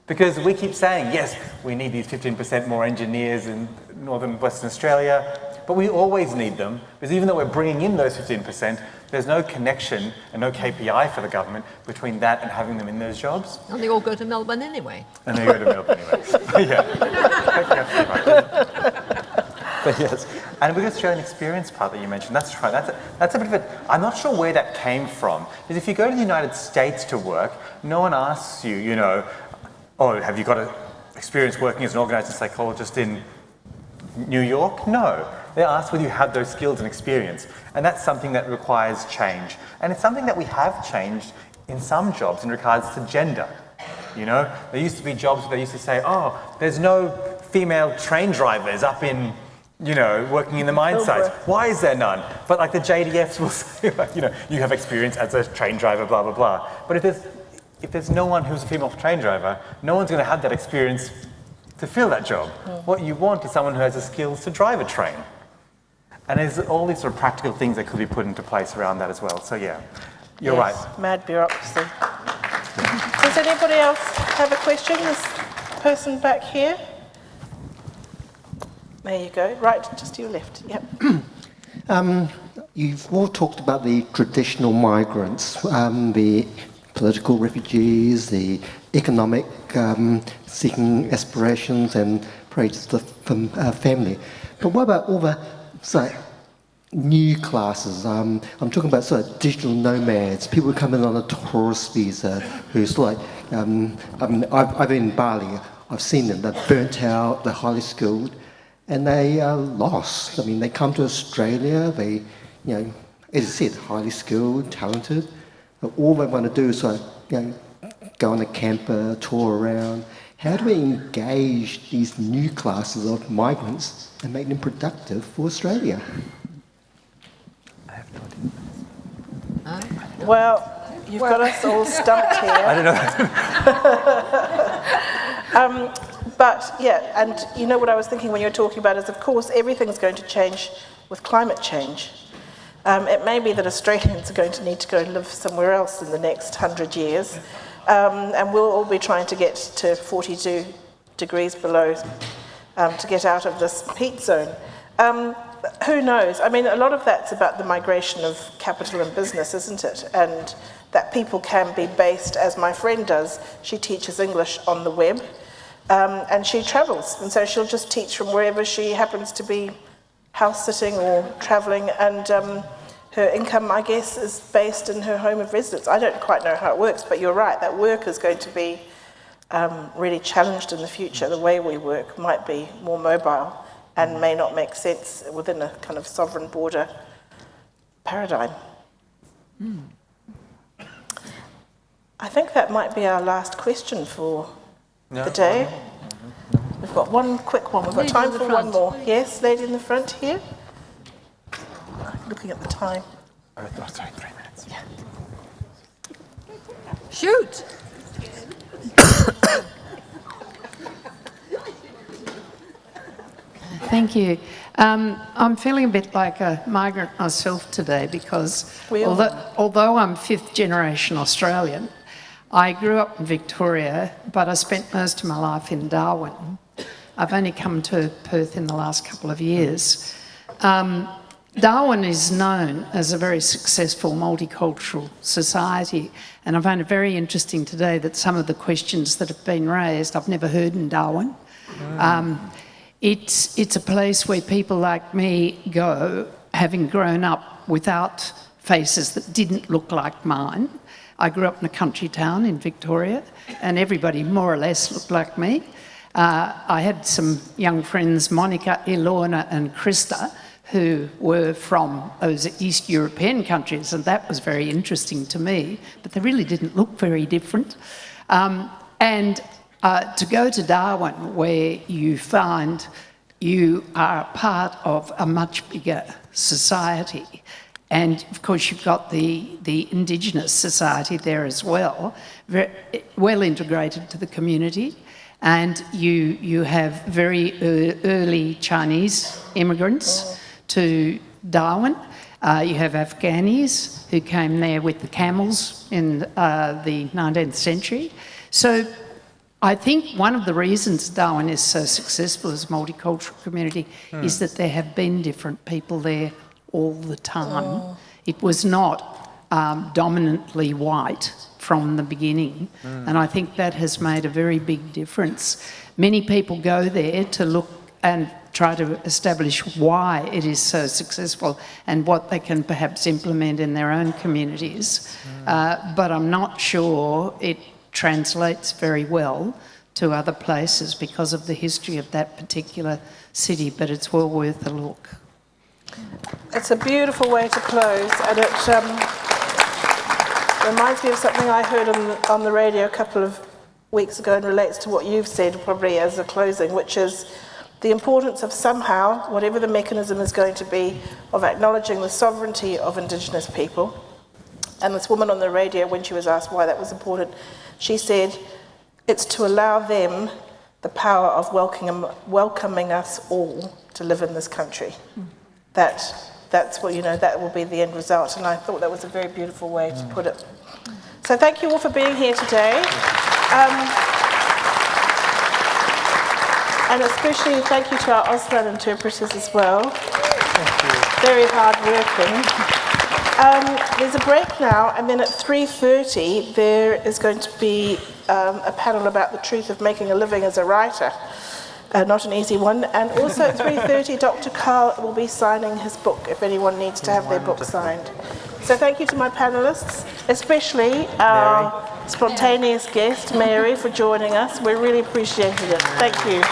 Because we keep saying, yes, we need these 15% more engineers in northern Western Australia, but we always need them, because even though we're bringing in those 15%, there's no connection and no KPI for the government between that and having them in those jobs. And they all go to Melbourne anyway. And they go to Melbourne anyway. But yes, and with the Australian experience part that you mentioned, that's right. That's a bit of a, I'm not sure where that came from. Because if you go to the United States to work, no one asks you, you know, oh, have you got experience working as an organising psychologist in New York? No. They ask whether you have those skills and experience. And that's something that requires change. And it's something that we have changed in some jobs in regards to gender. You know, there used to be jobs where they used to say, oh, there's no female train drivers up in, you know, working in the mine sites. Why is there none? But like the JDFs will say, you know, you have experience as a train driver, blah, blah, blah. But if there's no one who's a female train driver, no one's going to have that experience to fill that job. What you want is someone who has the skills to drive a train. And there's all these sort of practical things that could be put into place around that as well. So yeah, you're right. Mad bureaucracy. Does anybody else have a question? This person back here. There you go. Right, just to your left. Yep. You've all talked about the traditional migrants, the political refugees, the economic seeking aspirations and praise the family. But what about all the new classes? I'm talking about sort of digital nomads, people who come in on a tourist visa, who's like, I've been in Bali, I've seen them, they're burnt out, they're highly skilled, and they are lost. I mean, they come to Australia, they, you know, as I said, highly skilled, talented, but all they want to do is sort of, you know, go on a camper, tour around. How do we engage these new classes of migrants and make them productive for Australia? I have no idea. Well, you've got us all stumped here. I don't know. But yeah, and you know what I was thinking when you were talking about is, of course, everything's going to change with climate change. It may be that Australians are going to need to go and live somewhere else in the next 100 years. And we'll all be trying to get to 42 degrees below to get out of this heat zone. Who knows? I mean, a lot of that's about the migration of capital and business, isn't it? And that people can be based, as my friend does. She teaches English on the web, and she travels. And so she'll just teach from wherever she happens to be house sitting or travelling, and her income, I guess, is based in her home of residence. I don't quite know how it works, but you're right, that work is going to be really challenged in the future. The way we work might be more mobile and may not make sense within a kind of sovereign border paradigm. I think that might be our last question for the day. We've got one quick one. We've got time for one more. Yes, lady in the front here. Looking at the time. Oh, sorry, 3 minutes. Yeah. Shoot! Thank you. I'm feeling a bit like a migrant myself today because although I'm fifth generation Australian, I grew up in Victoria, but I spent most of my life in Darwin. I've only come to Perth in the last couple of years. Darwin is known as a very successful multicultural society, and I find it very interesting today that some of the questions that have been raised I've never heard in Darwin. It's a place where people like me go, having grown up without faces that didn't look like mine. I grew up in a country town in Victoria, and everybody more or less looked like me. I had some young friends, Monica, Ilona and Krista, who were from those East European countries, and that was very interesting to me, but they really didn't look very different. And to go to Darwin, where you find you are part of a much bigger society. And of course, you've got the Indigenous society there as well, very well integrated to the community. And you have very early Chinese immigrants to Darwin. You have Afghanis who came there with the camels in the 19th century. So I think one of the reasons Darwin is so successful as a multicultural community is that there have been different people there all the time. It was not dominantly white from the beginning, and I think that has made a very big difference. Many people go there to look and try to establish why it is so successful and what they can perhaps implement in their own communities. But I'm not sure it translates very well to other places because of the history of that particular city, but it's well worth a look. It's a beautiful way to close, and it reminds me of something I heard on the radio a couple of weeks ago and relates to what you've said probably as a closing, which is the importance of somehow, whatever the mechanism is going to be, of acknowledging the sovereignty of Indigenous people. And this woman on the radio, when she was asked why that was important, she said, it's to allow them the power of welcoming us all to live in this country. That's what, that will be the end result. And I thought that was a very beautiful way to put it. So thank you all for being here today. And especially thank you to our Auslan interpreters as well. Thank you. Very hard working. There's a break now, and then at 3:30 there is going to be a panel about the truth of making a living as a writer. Not an easy one. And also at 3:30, Dr. Carl will be signing his book if anyone needs to have their book signed. So thank you to my panellists, especially our spontaneous guest, Mary, for joining us. We really appreciated it. Thank you.